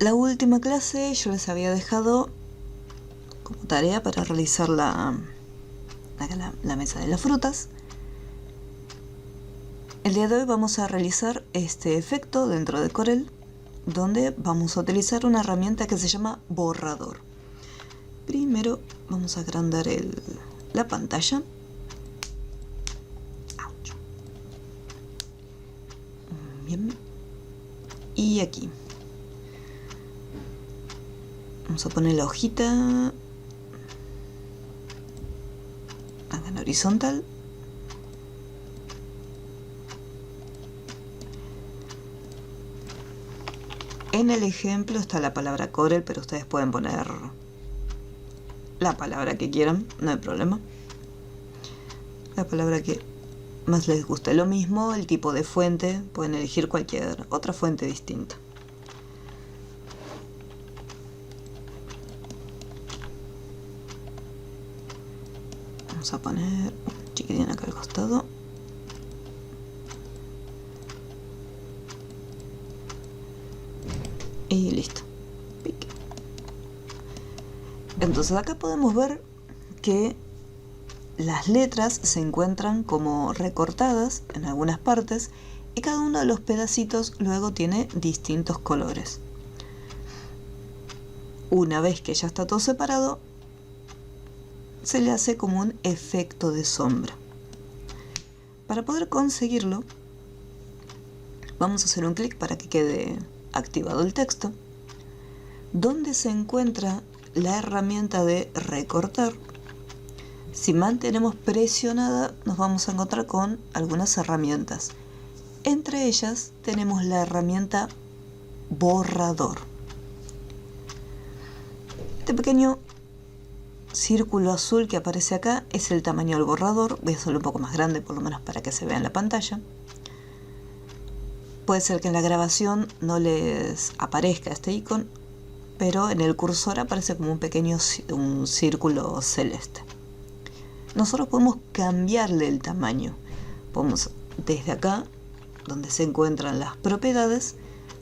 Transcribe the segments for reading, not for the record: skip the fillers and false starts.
La última clase yo les había dejado como tarea para realizar la mesa de las frutas. El día de hoy vamos a realizar este efecto dentro de Corel, donde vamos a utilizar una herramienta que se llama borrador. Primero vamos a agrandar la pantalla. Bien. Y aquí vamos a poner la hojita acá en horizontal. En el ejemplo está la palabra Corel, pero ustedes pueden poner la palabra que quieran, no hay problema. La palabra que más les guste. Lo mismo el tipo de fuente, pueden elegir cualquier otra fuente distinta. Vamos a poner un chiquitín acá al costado. Y listo. Pique. Entonces acá podemos ver que las letras se encuentran como recortadas en algunas partes y cada uno de los pedacitos luego tiene distintos colores. Una vez que ya está todo separado, se le hace como un efecto de sombra. Para poder conseguirlo, vamos a hacer un clic para que quede activado el texto. Donde se encuentra la herramienta de recortar, si mantenemos presionada nos vamos a encontrar con algunas herramientas. Entre ellas tenemos la herramienta borrador. Este pequeño círculo azul que aparece acá es el tamaño del borrador. Voy a hacerlo un poco más grande, por lo menos para que se vea en la pantalla. Puede ser que en la grabación no les aparezca este icono, pero en el cursor aparece como un círculo celeste. Nosotros podemos cambiarle el tamaño. Podemos, desde acá, donde se encuentran las propiedades,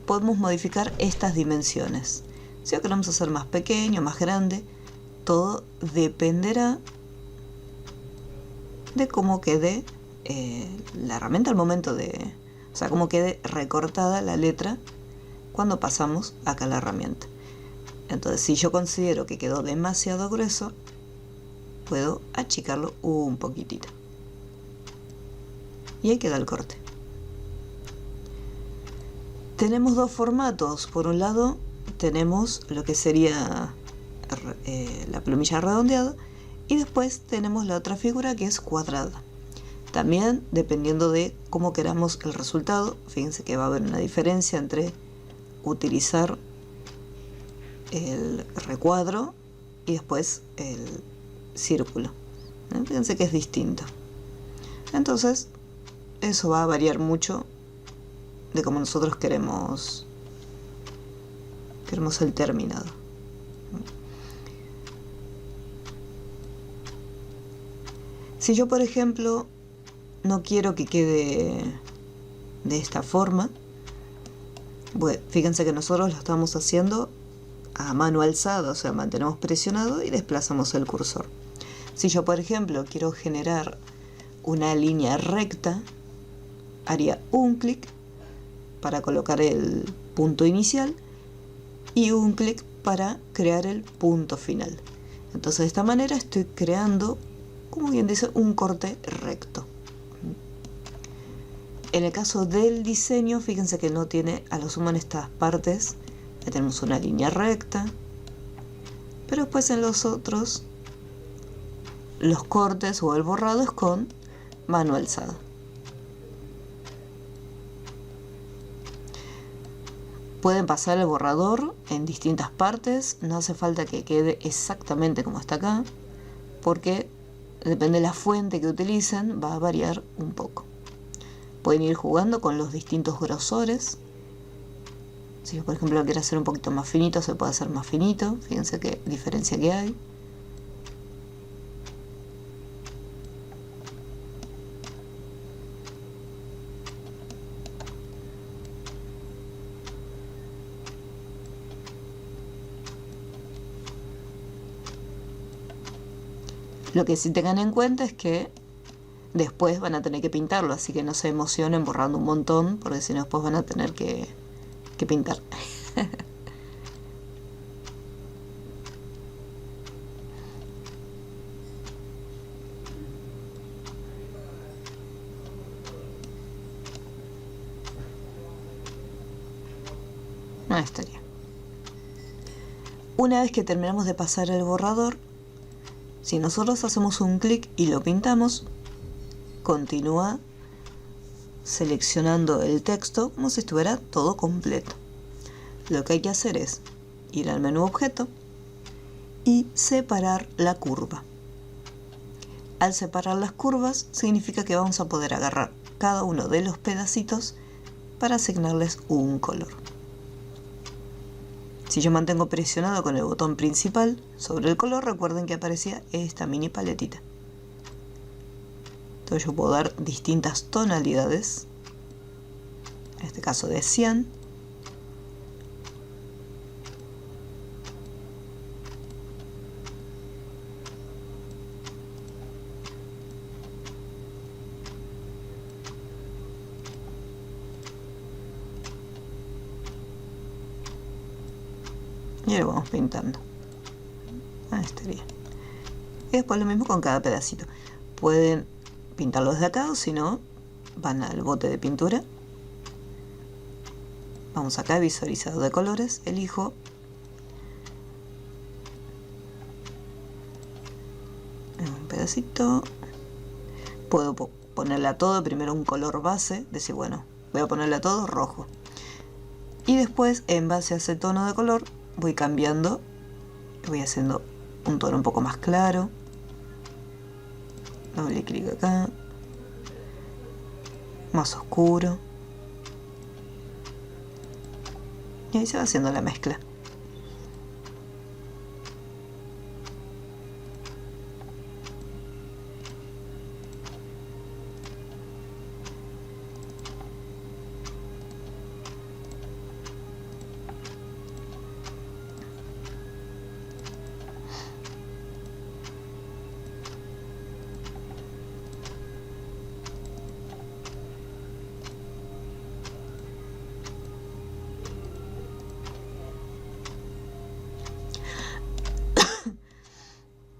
podemos modificar estas dimensiones. Si lo queremos hacer más pequeño, más grande, todo dependerá de cómo quede la herramienta al momento de... O sea, cómo quede recortada la letra cuando pasamos acá a la herramienta. Entonces, si yo considero que quedó demasiado grueso, puedo achicarlo un poquitito. Y ahí queda el corte. Tenemos dos formatos. Por un lado, tenemos lo que sería la plumilla redondeada y después tenemos la otra figura que es cuadrada. También, dependiendo de cómo queramos el resultado, fíjense que va a haber una diferencia entre utilizar el recuadro y después el círculo. Fíjense que es distinto. Entonces, eso va a variar mucho de cómo nosotros queremos el terminado. Si yo, por ejemplo, no quiero que quede de esta forma, bueno, fíjense que nosotros lo estamos haciendo a mano alzada, o sea, mantenemos presionado y desplazamos el cursor. Si yo, por ejemplo, quiero generar una línea recta, haría un clic para colocar el punto inicial y un clic para crear el punto final. Entonces, de esta manera estoy creando, como bien dice, un corte recto. En el caso del diseño, fíjense que no tiene, a lo sumo en estas partes, ya tenemos una línea recta, pero después en los otros, los cortes o el borrado es con mano alzada. Pueden pasar el borrador en distintas partes, no hace falta que quede exactamente como está acá, porque depende de la fuente que utilicen, va a variar un poco. Pueden ir jugando con los distintos grosores. Si yo, por ejemplo, lo quiero hacer un poquito más finito, se puede hacer más finito. Fíjense qué diferencia que hay. Lo que sí tengan en cuenta es que después van a tener que pintarlo, así que no se emocionen borrando un montón, porque si no después van a tener que pintar. No estaría. Una vez que terminamos de pasar el borrador, si nosotros hacemos un clic y lo pintamos, continúa seleccionando el texto como si estuviera todo completo. Lo que hay que hacer es ir al menú objeto y separar la curva. Al separar las curvas significa que vamos a poder agarrar cada uno de los pedacitos para asignarles un color. Si yo mantengo presionado con el botón principal sobre el color, recuerden que aparecía esta mini paletita. Entonces yo puedo dar distintas tonalidades, en este caso de cian, y lo vamos pintando. Ahí estaría. Y después lo mismo con cada pedacito. Pueden pintarlo desde acá, o si no, van al bote de pintura. Vamos acá, visualizador de colores, elijo un pedacito. Puedo ponerle a todo primero un color base, decir, bueno, voy a ponerle a todo rojo. Y después, en base a ese tono de color, voy cambiando, voy haciendo un tono un poco más claro. Doble clic acá, más oscuro, y ahí se va haciendo la mezcla.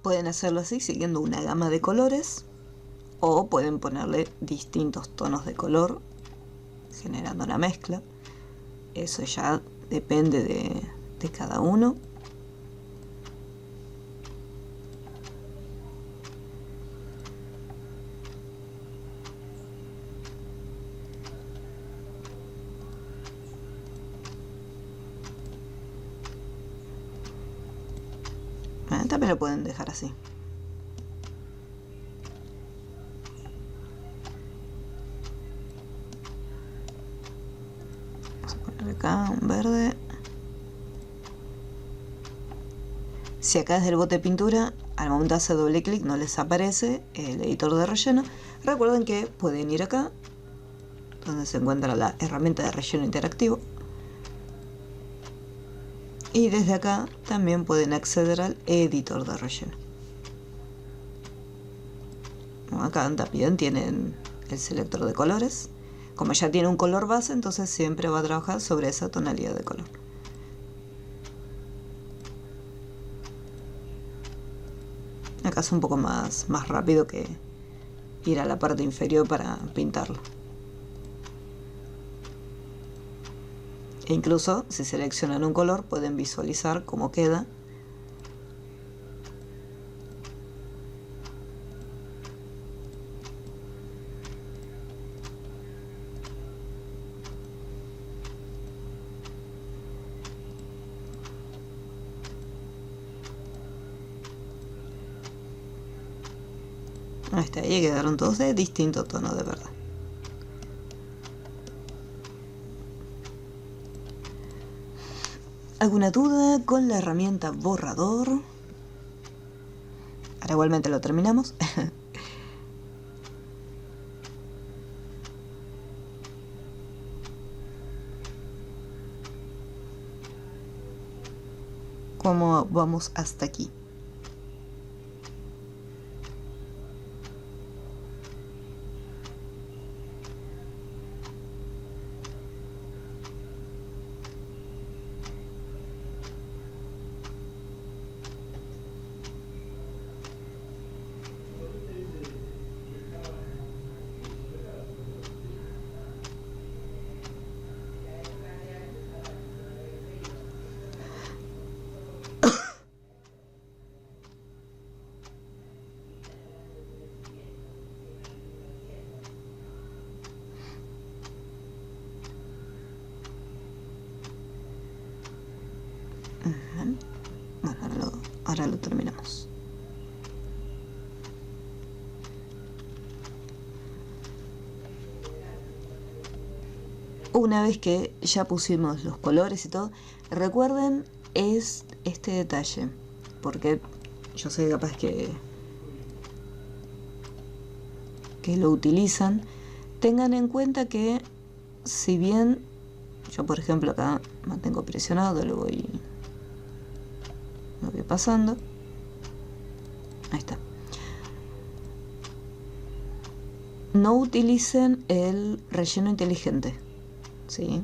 Pueden hacerlo así siguiendo una gama de colores, o pueden ponerle distintos tonos de color generando una mezcla. Eso ya depende de cada uno. También lo pueden dejar así. Vamos a poner acá un verde. Si acá desde el bote de pintura, al momento de hacer doble clic, no les aparece el editor de relleno, recuerden que pueden ir acá, donde se encuentra la herramienta de relleno interactivo. Y desde acá también pueden acceder al editor de relleno. Acá también tienen el selector de colores. Como ya tiene un color base, entonces siempre va a trabajar sobre esa tonalidad de color. Acá es un poco más rápido que ir a la parte inferior para pintarlo. E incluso si seleccionan un color pueden visualizar cómo queda. Ahí está, ahí quedaron todos de distinto tono de verdad. ¿Alguna duda con la herramienta borrador? Ahora igualmente lo terminamos. ¿Cómo vamos hasta aquí? Bueno, ahora lo terminamos. Una vez que ya pusimos los colores y todo, recuerden es este detalle, porque yo sé capaz que lo utilizan. Tengan en cuenta que si bien yo por ejemplo acá mantengo presionado, lo voy pasando, ahí está, no utilicen el relleno inteligente, ¿sí?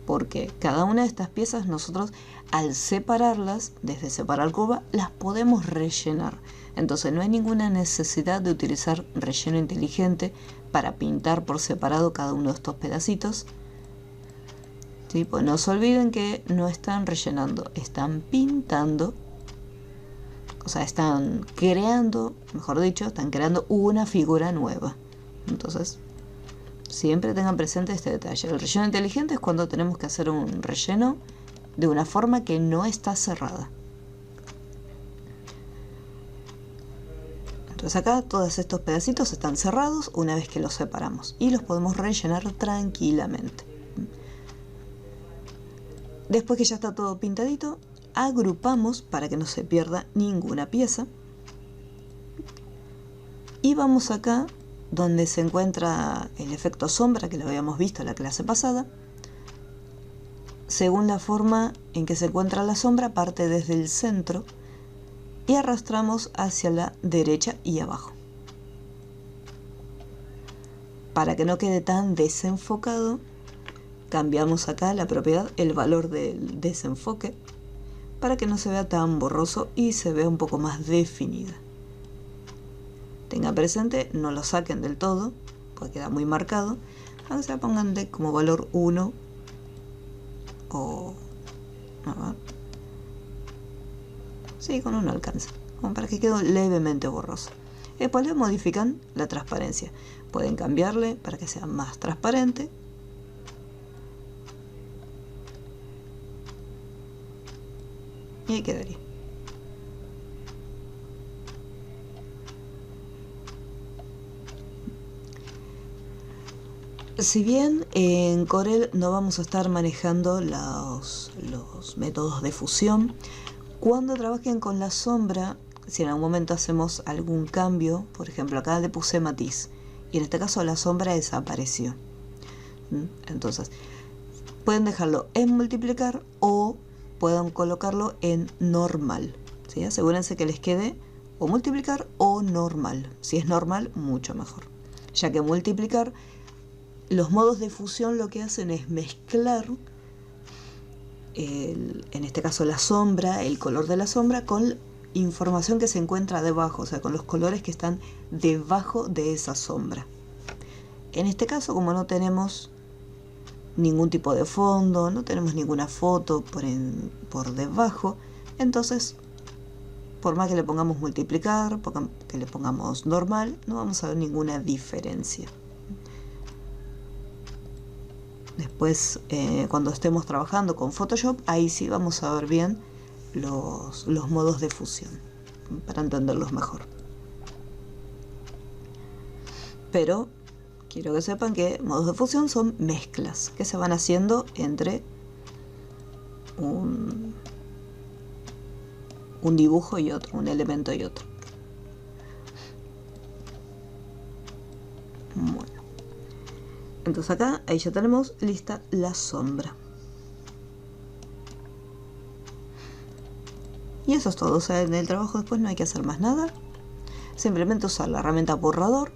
Porque cada una de estas piezas nosotros al separarlas, desde separar curva, las podemos rellenar. Entonces no hay ninguna necesidad de utilizar relleno inteligente para pintar por separado cada uno de estos pedacitos. ¿Sí? Pues no se olviden que no están rellenando, están pintando. O sea, están creando, mejor dicho, están creando una figura nueva. Entonces, siempre tengan presente este detalle. El relleno inteligente es cuando tenemos que hacer un relleno de una forma que no está cerrada. Entonces acá todos estos pedacitos están cerrados una vez que los separamos y los podemos rellenar tranquilamente. Después que ya está todo pintadito, agrupamos para que no se pierda ninguna pieza. Y vamos acá donde se encuentra el efecto sombra, que lo habíamos visto en la clase pasada. Según la forma en que se encuentra la sombra, parte desde el centro y arrastramos hacia la derecha y abajo. Para que no quede tan desenfocado, cambiamos acá la propiedad, el valor del desenfoque, para que no se vea tan borroso y se vea un poco más definida. Tengan presente, no lo saquen del todo, porque queda muy marcado. Aunque se pongan de como valor 1 o... a ver. Sí, con 1 alcanza, como para que quede levemente borroso. Después le modifican la transparencia. Pueden cambiarle para que sea más transparente. Y ahí quedaría. Si bien en Corel no vamos a estar manejando los métodos de fusión, cuando trabajen con la sombra, si en algún momento hacemos algún cambio, por ejemplo acá le puse matiz y en este caso la sombra desapareció. Entonces pueden dejarlo en multiplicar o pueden colocarlo en normal, ¿sí? Asegúrense que les quede o multiplicar o normal. Si es normal, mucho mejor, ya que multiplicar, los modos de fusión lo que hacen es mezclar en este caso la sombra, el color de la sombra, con información que se encuentra debajo, o sea, con los colores que están debajo de esa sombra. En este caso, como no tenemos ningún tipo de fondo, no tenemos ninguna foto por debajo, entonces por más que le pongamos multiplicar, que le pongamos normal, no vamos a ver ninguna diferencia. Después, cuando estemos trabajando con Photoshop, ahí sí vamos a ver bien los modos de fusión, para entenderlos mejor. Pero quiero que sepan que modos de fusión son mezclas que se van haciendo entre un dibujo y otro, un elemento y otro. Bueno. Entonces acá, ahí ya tenemos lista la sombra. Y eso es todo, o sea, en el trabajo después no hay que hacer más nada. Simplemente usar la herramienta borrador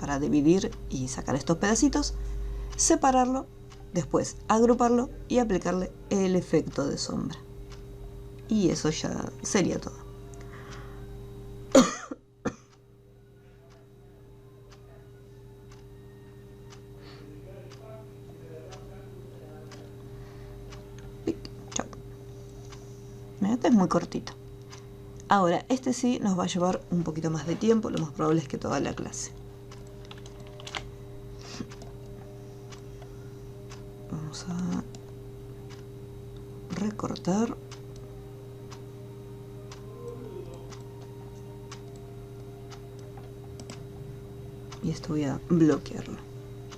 para dividir y sacar estos pedacitos, separarlo, después agruparlo y aplicarle el efecto de sombra. Y eso ya sería todo. Este es muy cortito. Ahora, este sí nos va a llevar un poquito más de tiempo, lo más probable es que toda la clase. Vamos a recortar Y esto voy a bloquearlo.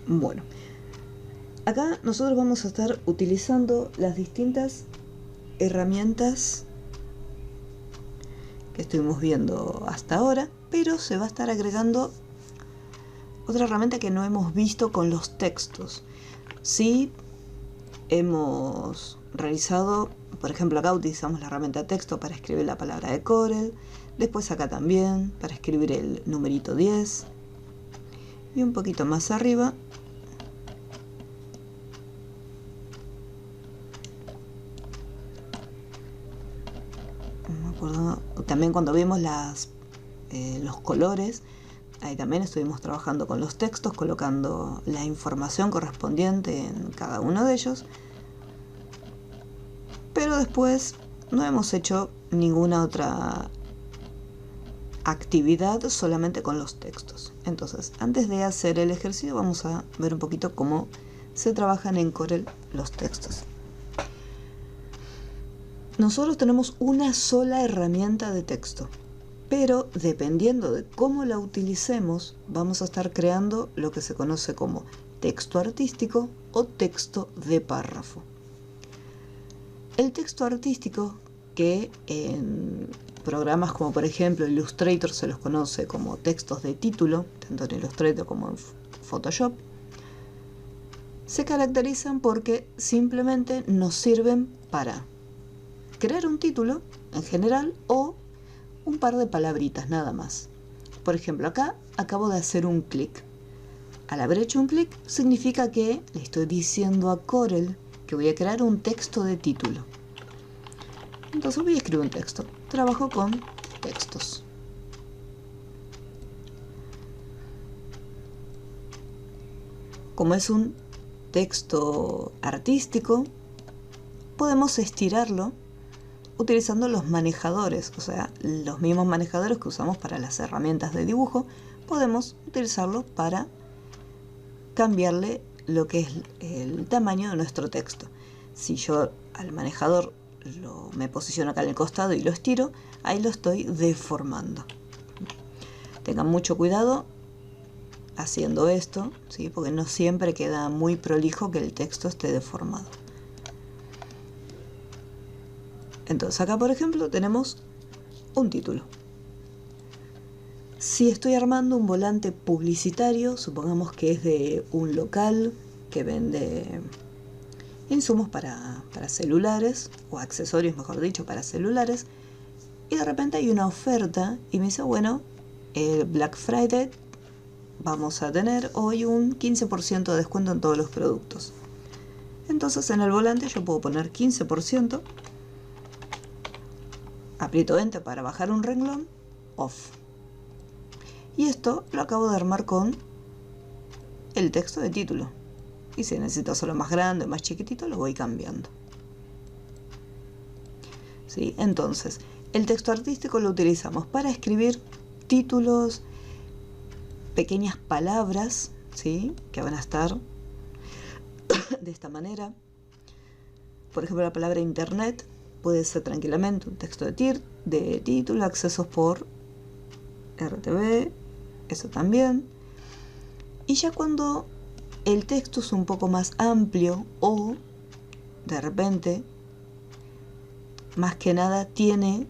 Bueno, acá nosotros vamos a estar utilizando las distintas herramientas que estuvimos viendo hasta ahora, pero se va a estar agregando otra herramienta que no hemos visto con los textos. Sí, hemos realizado, por ejemplo, acá utilizamos la herramienta texto para escribir la palabra de Corel, después acá también para escribir el numerito 10, y un poquito más arriba no me acuerdo, también cuando vimos los colores, ahí también estuvimos trabajando con los textos, colocando la información correspondiente en cada uno de ellos. Pero después no hemos hecho ninguna otra actividad solamente con los textos. Entonces, antes de hacer el ejercicio, vamos a ver un poquito cómo se trabajan en Corel los textos. Nosotros tenemos una sola herramienta de texto, pero dependiendo de cómo la utilicemos, vamos a estar creando lo que se conoce como texto artístico o texto de párrafo. El texto artístico, que en programas como por ejemplo Illustrator se los conoce como textos de título, tanto en Illustrator como en Photoshop, se caracterizan porque simplemente nos sirven para crear un título en general o un par de palabritas nada más. Por ejemplo, acá acabo de hacer un clic. Al haber hecho un clic significa que le estoy diciendo a Corel que voy a crear un texto de título. Entonces voy a escribir un texto. Trabajo con textos. Como es un texto artístico, podemos estirarlo utilizando los manejadores, o sea, los mismos manejadores que usamos para las herramientas de dibujo, podemos utilizarlo para cambiarle lo que es el tamaño de nuestro texto. Si yo al manejador me posiciono acá en el costado y lo estiro, ahí lo estoy deformando. Tengan mucho cuidado haciendo esto, ¿sí? Porque no siempre queda muy prolijo que el texto esté deformado. Entonces acá por ejemplo tenemos un título. Si estoy armando un volante publicitario, supongamos que es de un local que vende insumos para celulares, o accesorios mejor dicho, para celulares, y de repente hay una oferta y me dice, bueno, el Black Friday vamos a tener hoy un 15% de descuento en todos los productos. Entonces en el volante yo puedo poner 15%, aprieto Enter para bajar un renglón, off. Y esto lo acabo de armar con el texto de título. Y si necesito hacerlo más grande o más chiquitito, lo voy cambiando. ¿Sí? Entonces, el texto artístico lo utilizamos para escribir títulos, pequeñas palabras, ¿sí? Que van a estar de esta manera. Por ejemplo, la palabra internet puede ser tranquilamente un texto de título, accesos por RTB, eso también. Y ya cuando el texto es un poco más amplio o de repente, más que nada, tiene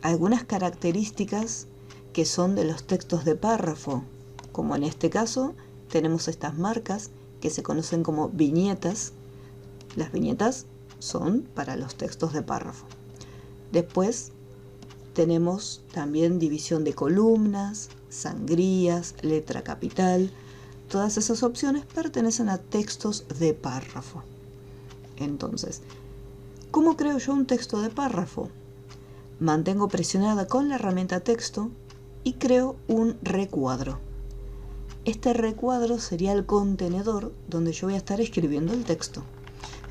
algunas características que son de los textos de párrafo, como en este caso tenemos estas marcas que se conocen como viñetas. Las viñetas son para los textos de párrafo. Después tenemos también división de columnas, sangrías, letra capital. Todas esas opciones pertenecen a textos de párrafo. Entonces, ¿cómo creo yo un texto de párrafo? Mantengo presionada con la herramienta texto y creo un recuadro. Este recuadro sería el contenedor donde yo voy a estar escribiendo el texto.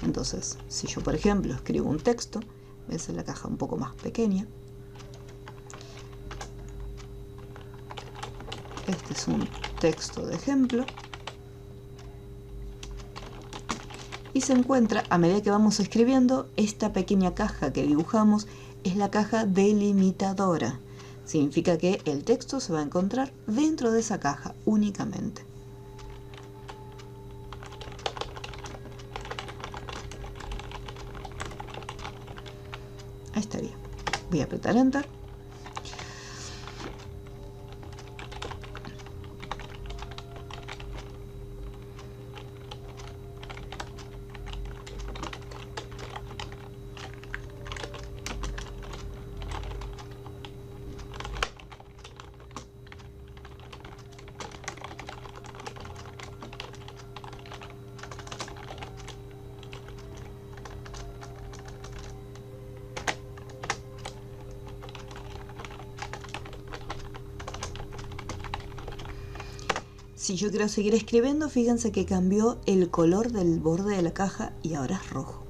Entonces, si yo por ejemplo escribo un texto, voy a hacer la caja un poco más pequeña. Este es un texto de ejemplo. Y se encuentra, a medida que vamos escribiendo, esta pequeña caja que dibujamos es la caja delimitadora. Significa que el texto se va a encontrar dentro de esa caja únicamente. Ahí estaría. Voy a apretar Enter. Si yo quiero seguir escribiendo, fíjense que cambió el color del borde de la caja y ahora es rojo.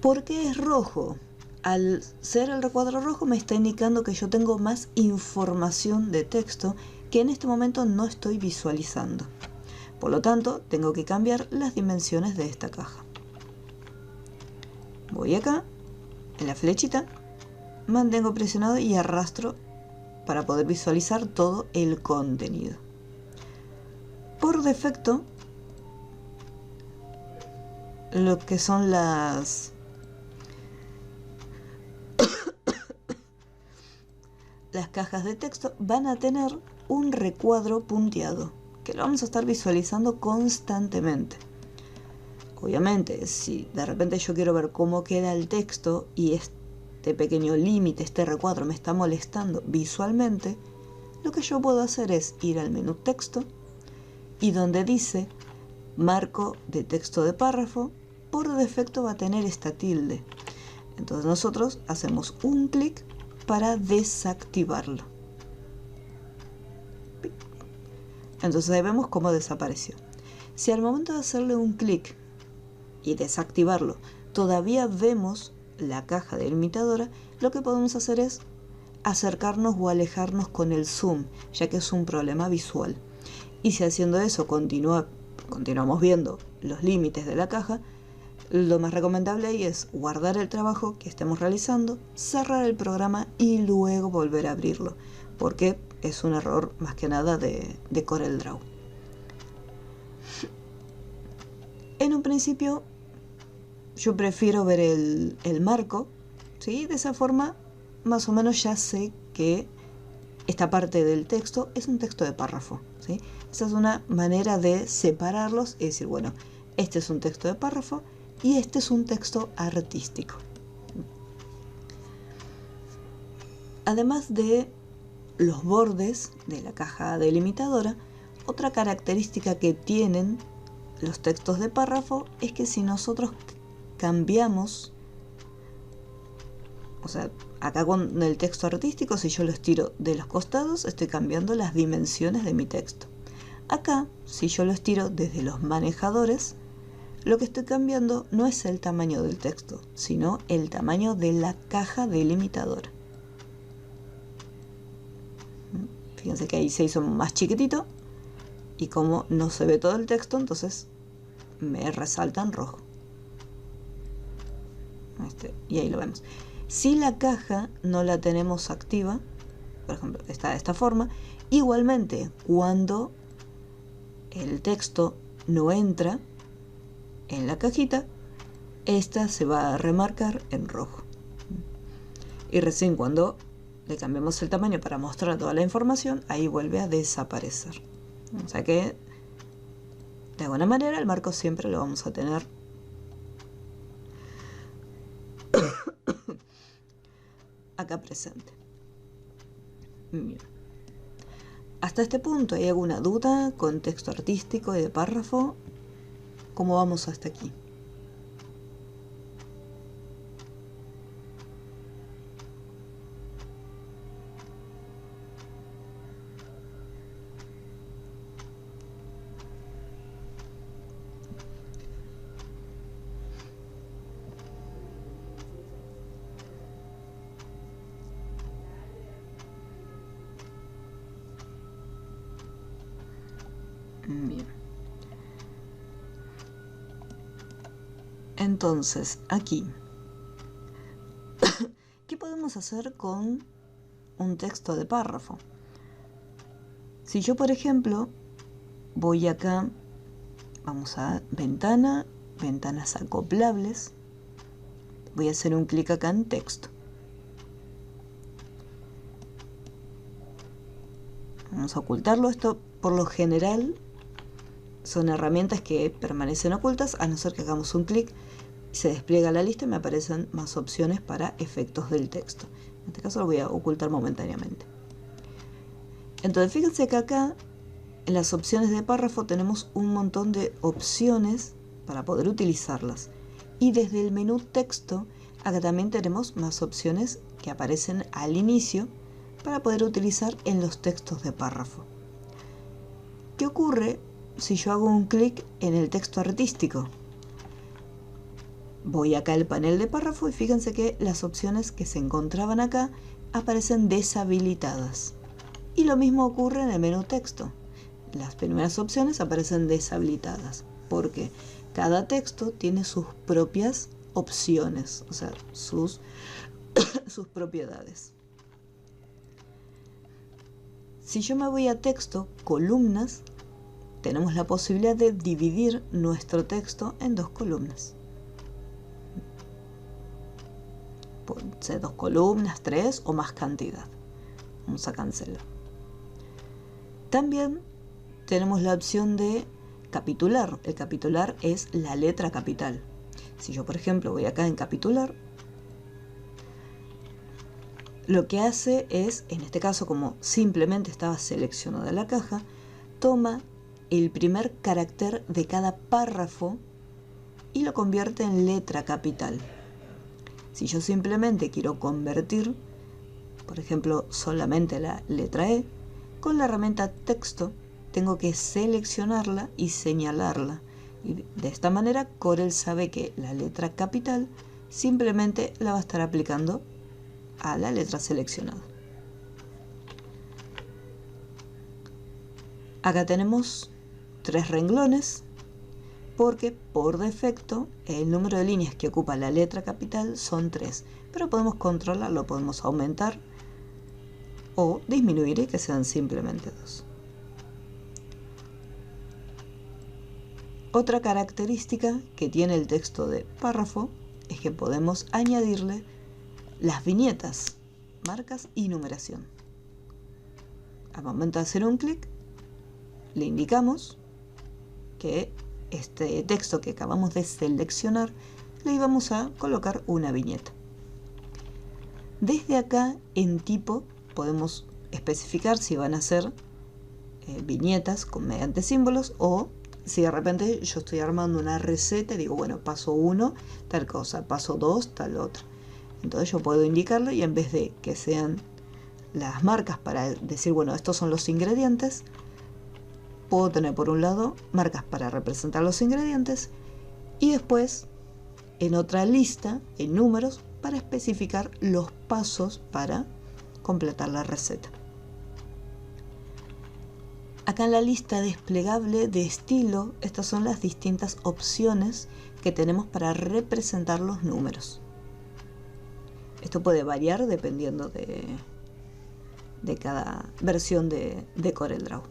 ¿Por qué es rojo? Al ser el recuadro rojo me está indicando que yo tengo más información de texto que en este momento no estoy visualizando. Por lo tanto, tengo que cambiar las dimensiones de esta caja. Voy acá, en la flechita, mantengo presionado y arrastro para poder visualizar todo el contenido. Por defecto, lo que son las cajas de texto van a tener un recuadro punteado que lo vamos a estar visualizando constantemente. Obviamente, si de repente yo quiero ver cómo queda el texto y este pequeño límite, este recuadro me está molestando visualmente, lo que yo puedo hacer es ir al menú texto y donde dice marco de texto de párrafo, por defecto va a tener esta tilde. Entonces nosotros hacemos un clic para desactivarlo. Entonces ahí vemos cómo desapareció. Si al momento de hacerle un clic y desactivarlo todavía vemos la caja delimitadora, lo que podemos hacer es acercarnos o alejarnos con el zoom, ya que es un problema visual. Y si haciendo eso continuamos viendo los límites de la caja, lo más recomendable ahí es guardar el trabajo que estemos realizando, cerrar el programa y luego volver a abrirlo, porque es un error más que nada de CorelDRAW. En un principio yo prefiero ver el marco, ¿sí? De esa forma más o menos ya sé que esta parte del texto es un texto de párrafo, ¿sí? Esa es una manera de separarlos y decir, bueno, este es un texto de párrafo y este es un texto artístico. Además de los bordes de la caja delimitadora, otra característica que tienen los textos de párrafo es que si nosotros cambiamos, o sea, acá con el texto artístico, si yo lo estiro de los costados, estoy cambiando las dimensiones de mi texto. Acá, si yo lo estiro desde los manejadores, lo que estoy cambiando no es el tamaño del texto, sino el tamaño de la caja delimitadora. Fíjense que ahí se hizo más chiquitito y como no se ve todo el texto, entonces me resalta en rojo. Y ahí lo vemos. Si la caja no la tenemos activa, por ejemplo, está de esta forma, igualmente cuando el texto no entra en la cajita, esta se va a remarcar en rojo. Y recién cuando le cambiamos el tamaño para mostrar toda la información, ahí vuelve a desaparecer. O sea que de alguna manera el marco siempre lo vamos a tener acá presente. Bien. Hasta este punto, ¿hay alguna duda con texto artístico y de párrafo? ¿Cómo vamos hasta aquí? Bien. Entonces, aquí, ¿qué podemos hacer con un texto de párrafo? Si yo, por ejemplo, voy acá, vamos a ventana, ventanas acoplables, voy a hacer un clic acá en texto. Vamos a ocultarlo. Esto, por lo general, son herramientas que permanecen ocultas, a no ser que hagamos un clic, se despliega la lista y me aparecen más opciones para efectos del texto. En este caso lo voy a ocultar momentáneamente. Entonces fíjense que acá en las opciones de párrafo tenemos un montón de opciones para poder utilizarlas. Y desde el menú texto, acá también tenemos más opciones que aparecen al inicio para poder utilizar en los textos de párrafo. ¿Qué ocurre si yo hago un clic en el texto artístico? Voy acá al panel de párrafo y fíjense que las opciones que se encontraban acá aparecen deshabilitadas. Y lo mismo ocurre en el menú texto. Las primeras opciones aparecen deshabilitadas porque cada texto tiene sus propias opciones, o sea, sus propiedades. Si yo me voy a texto, columnas, tenemos la posibilidad de dividir nuestro texto en dos columnas. Pueden ser 2 columnas, 3 o más cantidad. Vamos a cancelar. También tenemos la opción de capitular. El capitular es la letra capital. Si yo, por ejemplo, voy acá en capitular, lo que hace es, en este caso, como simplemente estaba seleccionada la caja, toma el primer carácter de cada párrafo y lo convierte en letra capital. Si yo simplemente quiero convertir, por ejemplo, solamente la letra E, con la herramienta texto tengo que seleccionarla y señalarla. Y de esta manera Corel sabe que la letra capital simplemente la va a estar aplicando a la letra seleccionada. Acá tenemos 3 renglones porque por defecto el número de líneas que ocupa la letra capital son 3, pero podemos controlarlo, podemos aumentar o disminuir y que sean simplemente 2. Otra característica que tiene el texto de párrafo es que podemos añadirle las viñetas, marcas y numeración. Al momento de hacer un clic, le indicamos que este texto que acabamos de seleccionar le íbamos a colocar una viñeta. Desde acá en tipo podemos especificar si van a ser viñetas mediante símbolos o si de repente yo estoy armando una receta y digo, bueno, paso 1 tal cosa, paso 2 tal otra. Entonces yo puedo indicarlo y en vez de que sean las marcas para decir, bueno, estos son los ingredientes, puedo tener por un lado marcas para representar los ingredientes y después en otra lista, en números, para especificar los pasos para completar la receta. Acá en la lista desplegable de estilo, estas son las distintas opciones que tenemos para representar los números. Esto puede variar dependiendo de cada versión de CorelDRAW.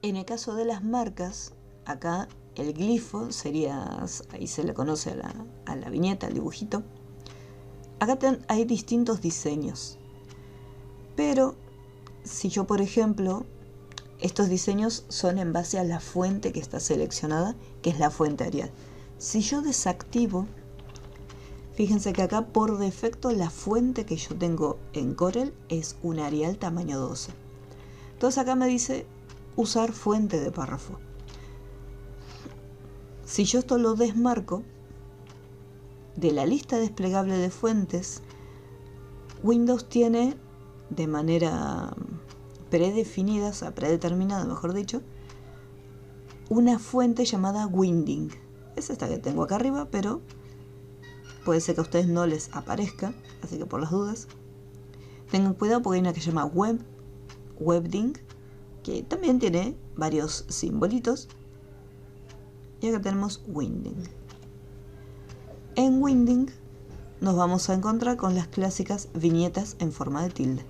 En el caso de las marcas, acá el glifo sería, ahí se le conoce a la viñeta, al dibujito. Acá hay distintos diseños, pero si yo, por ejemplo, estos diseños son en base a la fuente que está seleccionada, que es la fuente Arial. Si yo desactivo, fíjense que acá por defecto la fuente que yo tengo en Corel es un Arial tamaño 12. Entonces acá me dice usar fuente de párrafo. Si yo esto lo desmarco, de la lista desplegable de fuentes, Windows tiene de manera predefinida, o sea, predeterminada, mejor dicho, una fuente llamada Winding. Es esta que tengo acá arriba, pero puede ser que a ustedes no les aparezca, así que por las dudas, tengan cuidado porque hay una que se llama Webding que también tiene varios simbolitos. Y acá tenemos Winding. En Winding nos vamos a encontrar con las clásicas viñetas en forma de tilde.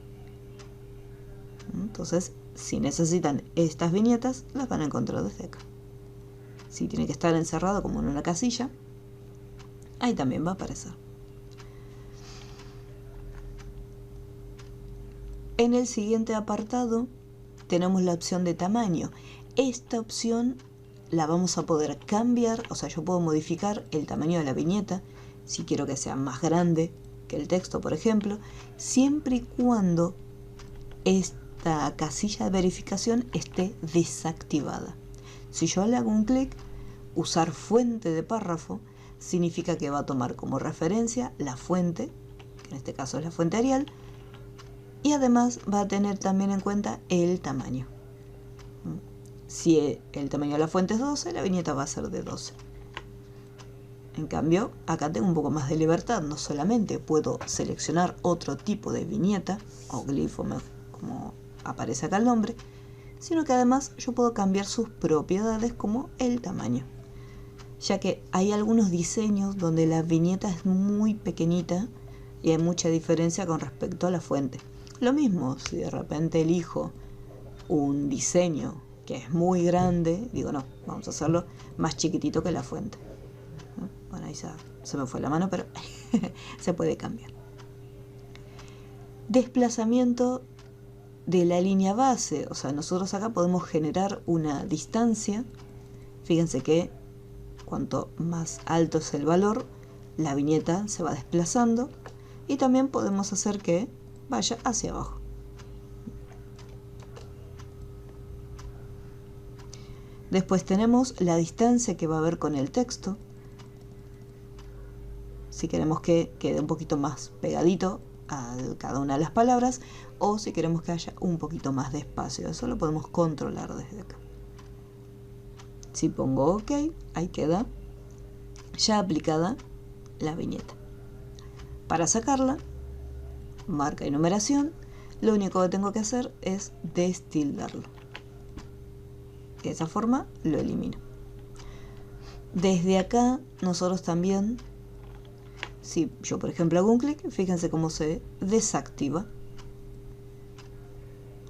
Entonces, si necesitan estas viñetas, las van a encontrar desde acá. Si tiene que estar encerrado como en una casilla, ahí también va a aparecer. En el siguiente apartado tenemos la opción de tamaño. Esta opción la vamos a poder cambiar, o sea, yo puedo modificar el tamaño de la viñeta, si quiero que sea más grande que el texto, por ejemplo, siempre y cuando esta casilla de verificación esté desactivada. Si yo le hago un clic, usar fuente de párrafo, significa que va a tomar como referencia la fuente, que en este caso es la fuente Arial, y además va a tener también en cuenta el tamaño. Si el tamaño de la fuente es 12, la viñeta va a ser de 12. En cambio, acá tengo un poco más de libertad. No solamente puedo seleccionar otro tipo de viñeta, o glifo, como aparece acá el nombre, sino que además yo puedo cambiar sus propiedades como el tamaño. Ya que hay algunos diseños donde la viñeta es muy pequeñita y hay mucha diferencia con respecto a la fuente. Lo mismo, si de repente elijo un diseño que es muy grande, digo no, vamos a hacerlo más chiquitito que la fuente. Bueno, ahí se me fue la mano, pero se puede cambiar. Desplazamiento de la línea base, o sea, nosotros acá podemos generar una distancia. Fíjense que cuanto más alto es el valor, la viñeta se va desplazando, y también podemos hacer que vaya hacia abajo. Después tenemos la distancia que va a haber con el texto. Si queremos que quede un poquito más pegadito a cada una de las palabras, o si queremos que haya un poquito más de espacio. Eso lo podemos controlar desde acá. Si pongo OK, ahí queda ya aplicada la viñeta. Para sacarla, marca y numeración, lo único que tengo que hacer es destildarlo. De esa forma lo elimino. Desde acá nosotros también, si yo por ejemplo hago un clic, fíjense cómo se desactiva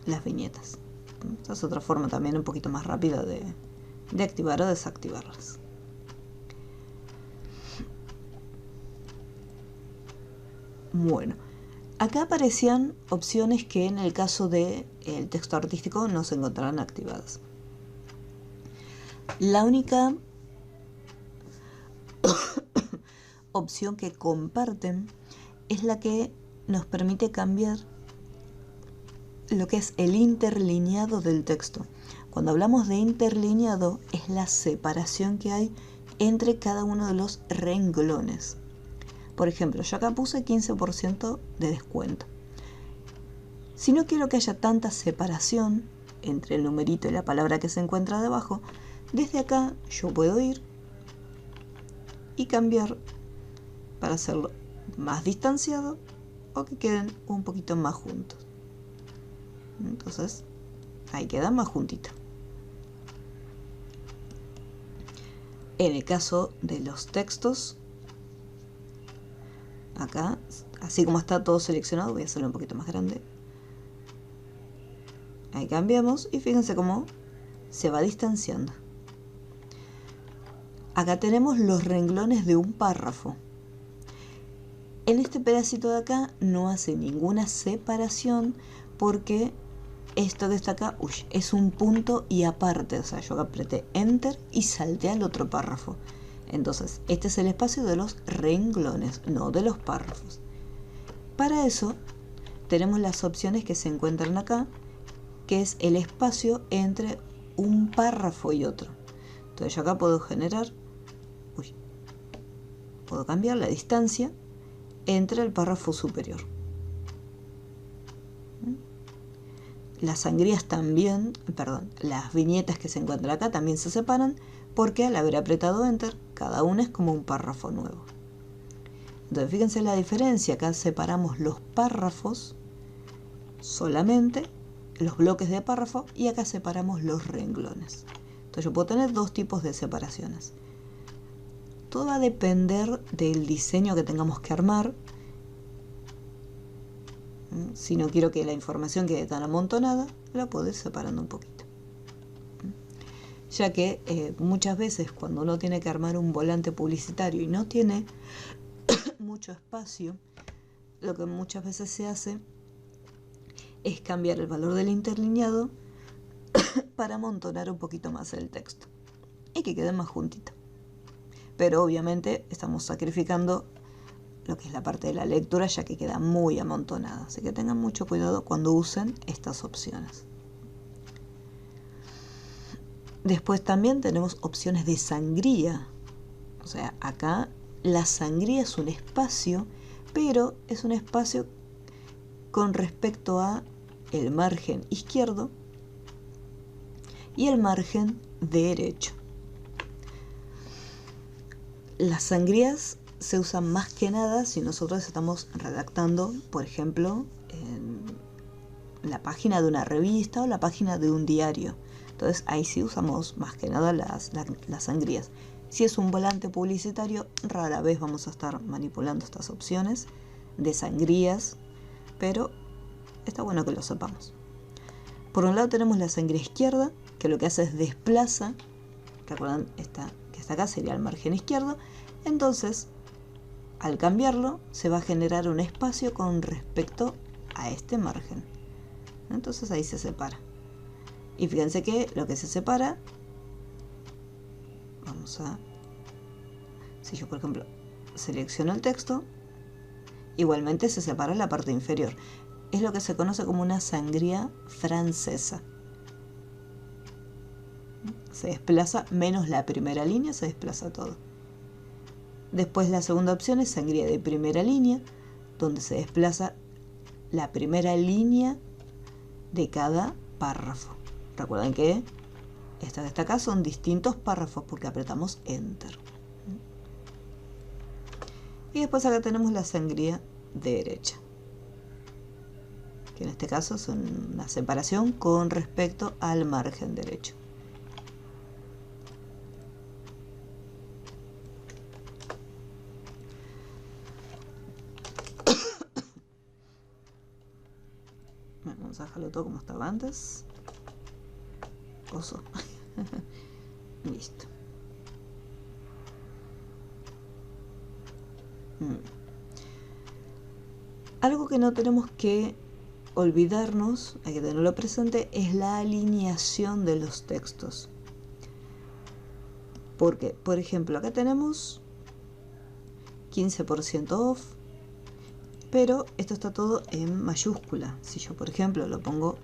las viñetas. Esta es otra forma también un poquito más rápida de activar o desactivarlas. Bueno, acá aparecían opciones que en el caso del texto artístico no se encontrarán activadas. La única opción que comparten es la que nos permite cambiar lo que es el interlineado del texto. Cuando hablamos de interlineado, es la separación que hay entre cada uno de los renglones. Por ejemplo, yo acá puse 15% de descuento. Si no quiero que haya tanta separación entre el numerito y la palabra que se encuentra debajo, desde acá yo puedo ir y cambiar para hacerlo más distanciado o que queden un poquito más juntos. Entonces, ahí queda más juntito. En el caso de los textos, acá, así como está todo seleccionado, voy a hacerlo un poquito más grande. Ahí cambiamos y fíjense cómo se va distanciando. Acá tenemos los renglones de un párrafo. En este pedacito de acá no hace ninguna separación porque esto que está acá es un punto y aparte. O sea, yo apreté Enter y salté al otro párrafo. Entonces, este es el espacio de los renglones, no de los párrafos. Para eso, tenemos las opciones que se encuentran acá, que es el espacio entre un párrafo y otro. Entonces, yo acá puedo generar, puedo cambiar la distancia entre el párrafo superior. Las sangrías también, las viñetas que se encuentran acá también se separan porque al haber apretado Enter, cada una es como un párrafo nuevo. Entonces fíjense la diferencia, acá separamos los párrafos solamente los bloques de párrafo y acá separamos los renglones. Entonces yo puedo tener dos tipos de separaciones. Todo va a depender del diseño que tengamos que armar. Si no quiero que la información quede tan amontonada, la puedo ir separando un poquito. Ya que muchas veces cuando uno tiene que armar un volante publicitario y no tiene mucho espacio, lo que muchas veces se hace es cambiar el valor del interlineado para amontonar un poquito más el texto y que quede más juntito. Pero obviamente estamos sacrificando lo que es la parte de la lectura, ya que queda muy amontonada. Así que tengan mucho cuidado cuando usen estas opciones. Después también tenemos opciones de sangría. O sea, acá la sangría es un espacio, pero es un espacio con respecto a el margen izquierdo y el margen derecho. Las sangrías se usan más que nada si nosotros estamos redactando, por ejemplo, en la página de una revista o la página de un diario. Entonces ahí sí usamos más que nada las sangrías. Si es un volante publicitario, rara vez vamos a estar manipulando estas opciones de sangrías, pero está bueno que lo sepamos. Por un lado tenemos la sangría izquierda, que lo que hace es desplaza, recuerdan que está acá sería el margen izquierdo, entonces al cambiarlo se va a generar un espacio con respecto a este margen. Entonces ahí se separa. Y fíjense que lo que se separa, si yo por ejemplo selecciono el texto, igualmente se separa la parte inferior. Es lo que se conoce como una sangría francesa. Se desplaza menos la primera línea, se desplaza todo. Después la segunda opción es sangría de primera línea, donde se desplaza la primera línea de cada párrafo. Recuerden que esta que está acá son distintos párrafos porque apretamos Enter. Y después acá tenemos la sangría derecha, que en este caso es una separación con respecto al margen derecho. Bueno, vamos a dejarlo todo como estaba antes. Oso. Listo. Algo que no tenemos que olvidarnos, hay que tenerlo presente, es la alineación de los textos. Porque, por ejemplo, acá tenemos 15% off, pero esto está todo en mayúscula. Si yo, por ejemplo, lo pongo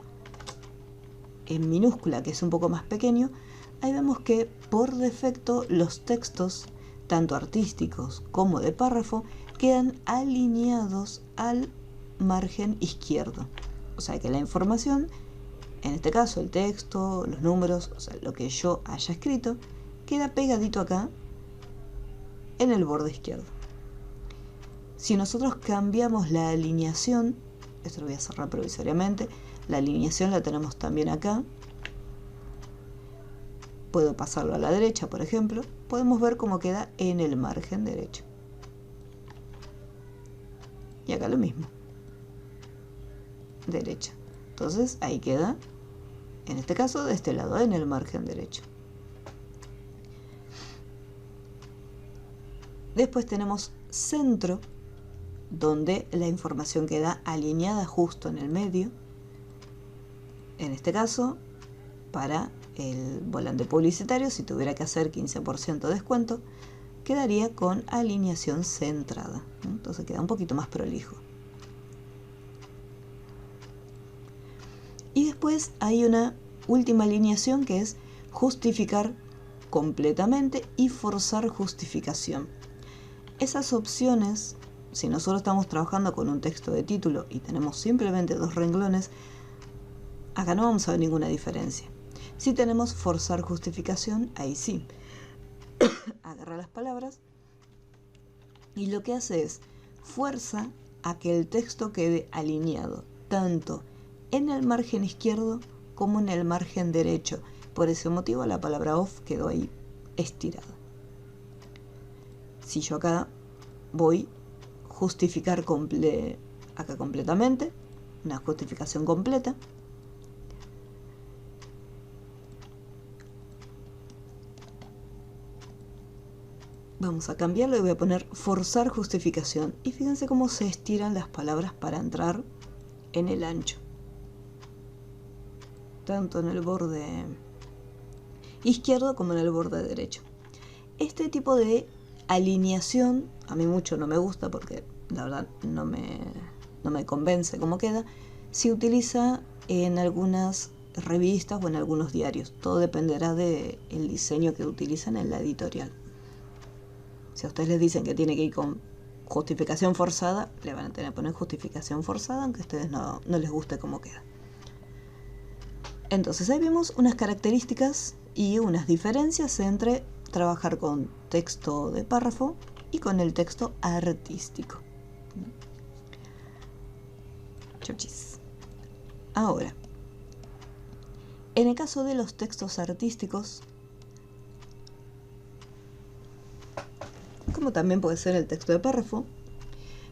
en minúscula, que es un poco más pequeño, ahí vemos que por defecto los textos, tanto artísticos como de párrafo, quedan alineados al margen izquierdo. O sea que la información, en este caso el texto, los números, o sea, lo que yo haya escrito, queda pegadito acá en el borde izquierdo. Si nosotros cambiamos la alineación, esto lo voy a cerrar provisoriamente, la alineación la tenemos también acá. Puedo pasarlo a la derecha, por ejemplo. Podemos ver cómo queda en el margen derecho. Y acá lo mismo. Derecha. Entonces ahí queda, en este caso, de este lado, en el margen derecho. Después tenemos centro, donde la información queda alineada justo en el medio. En este caso, para el volante publicitario, si tuviera que hacer 15% de descuento, quedaría con alineación centrada. Entonces queda un poquito más prolijo. Y después hay una última alineación que es justificar completamente y forzar justificación. Esas opciones, si nosotros estamos trabajando con un texto de título y tenemos simplemente dos renglones, acá no vamos a ver ninguna diferencia. Si tenemos forzar justificación, ahí sí. Agarra las palabras y lo que hace es fuerza a que el texto quede alineado tanto en el margen izquierdo como en el margen derecho. Por ese motivo la palabra off quedó ahí estirada. Si yo acá voy a justificar acá completamente, una justificación completa, vamos a cambiarlo y voy a poner forzar justificación. Y fíjense cómo se estiran las palabras para entrar en el ancho. Tanto en el borde izquierdo como en el borde derecho. Este tipo de alineación a mí mucho no me gusta porque la verdad no me convence cómo queda. Se utiliza en algunas revistas o en algunos diarios. Todo dependerá del diseño que utilizan en la editorial. Si a ustedes les dicen que tiene que ir con justificación forzada, le van a tener que poner justificación forzada, aunque a ustedes no les guste cómo queda. Entonces ahí vemos unas características y unas diferencias entre trabajar con texto de párrafo y con el texto artístico. Chochis. Ahora, en el caso de los textos artísticos, como también puede ser el texto de párrafo,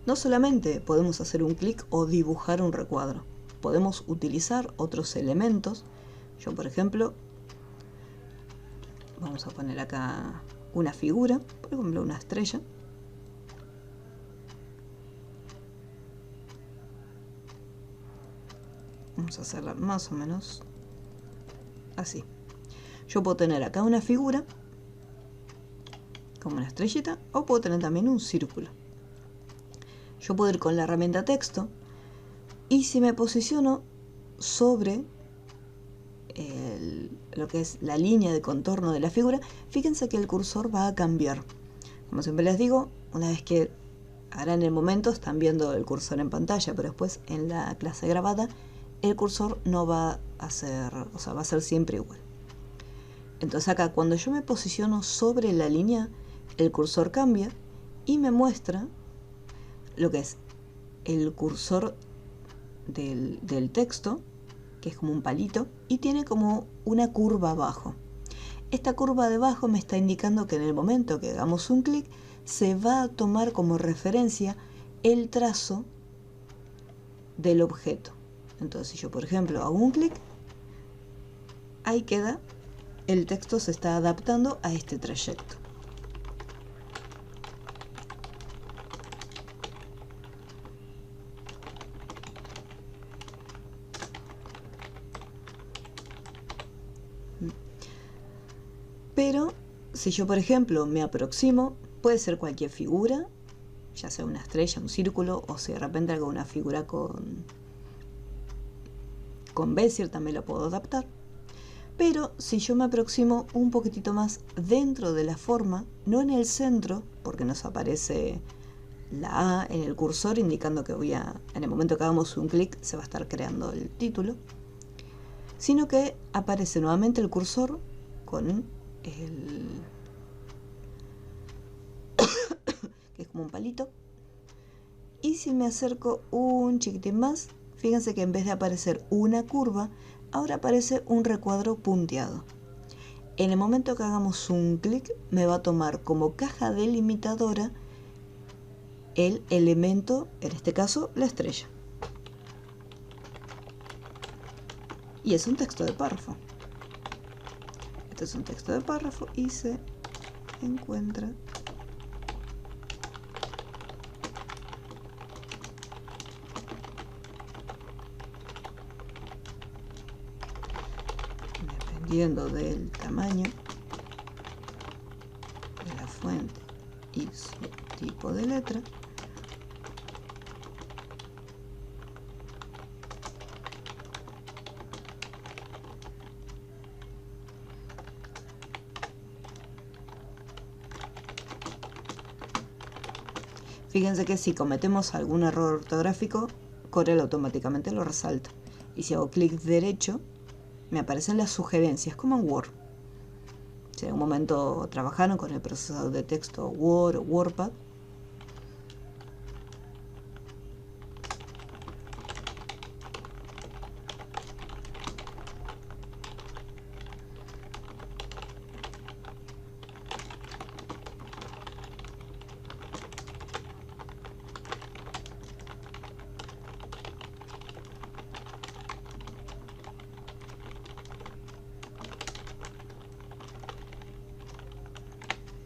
no solamente podemos hacer un clic o dibujar un recuadro, podemos utilizar otros elementos. Yo, por ejemplo, vamos a poner acá una figura, por ejemplo una estrella. Vamos a hacerla más o menos así. Yo puedo tener acá una figura como una estrellita, o puedo tener también un círculo. Yo puedo ir con la herramienta texto y si me posiciono sobre lo que es la línea de contorno de la figura, fíjense que el cursor va a cambiar. Como siempre les digo, una vez que ahora en el momento están viendo el cursor en pantalla, pero después en la clase grabada el cursor no va a ser, o sea, va a ser siempre igual. Entonces acá cuando yo me posiciono sobre la línea, el cursor cambia y me muestra lo que es el cursor del texto, que es como un palito, y tiene como una curva abajo. Esta curva de abajo me está indicando que en el momento que hagamos un clic, se va a tomar como referencia el trazo del objeto. Entonces si yo, por ejemplo, hago un clic, ahí queda, el texto se está adaptando a este trayecto. Pero si yo, por ejemplo, me aproximo, puede ser cualquier figura, ya sea una estrella, un círculo, o si de repente hago una figura con Bezier, también lo puedo adaptar. Pero si yo me aproximo un poquitito más dentro de la forma, no en el centro, porque nos aparece la A en el cursor indicando que en el momento que hagamos un clic se va a estar creando el título, sino que aparece nuevamente el cursor con que es como un palito. Y si me acerco un chiquitín más, fíjense que en vez de aparecer una curva, ahora aparece un recuadro punteado. En el momento que hagamos un clic, me va a tomar como caja delimitadora el elemento, en este caso la estrella. Y es un texto de párrafo. Este es un texto de párrafo y se encuentra dependiendo del tamaño de la fuente y su tipo de letra, fíjense que si cometemos algún error ortográfico, Corel automáticamente lo resalta. Y si hago clic derecho, me aparecen las sugerencias, como en Word. Si en algún momento trabajaron con el procesador de texto Word o WordPad,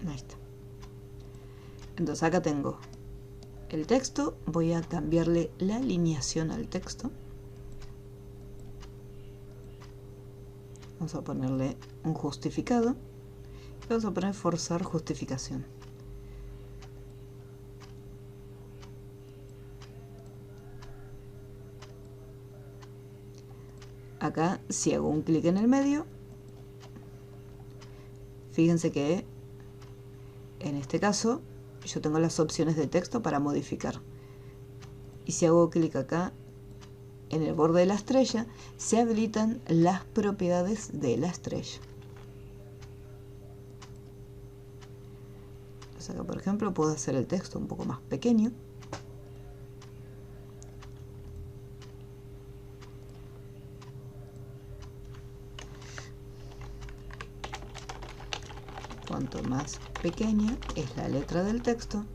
Ahí está. Entonces acá tengo el texto, voy a cambiarle la alineación al texto. Vamos a ponerle un justificado. Y vamos a poner forzar justificación. Acá, si hago un clic en el medio, fíjense que en este caso yo tengo las opciones de texto para modificar. Y si hago clic acá en el borde de la estrella, se habilitan las propiedades de la estrella. Entonces acá, por ejemplo, puedo hacer el texto un poco más pequeño. Cuanto más pequeña es la letra del texto,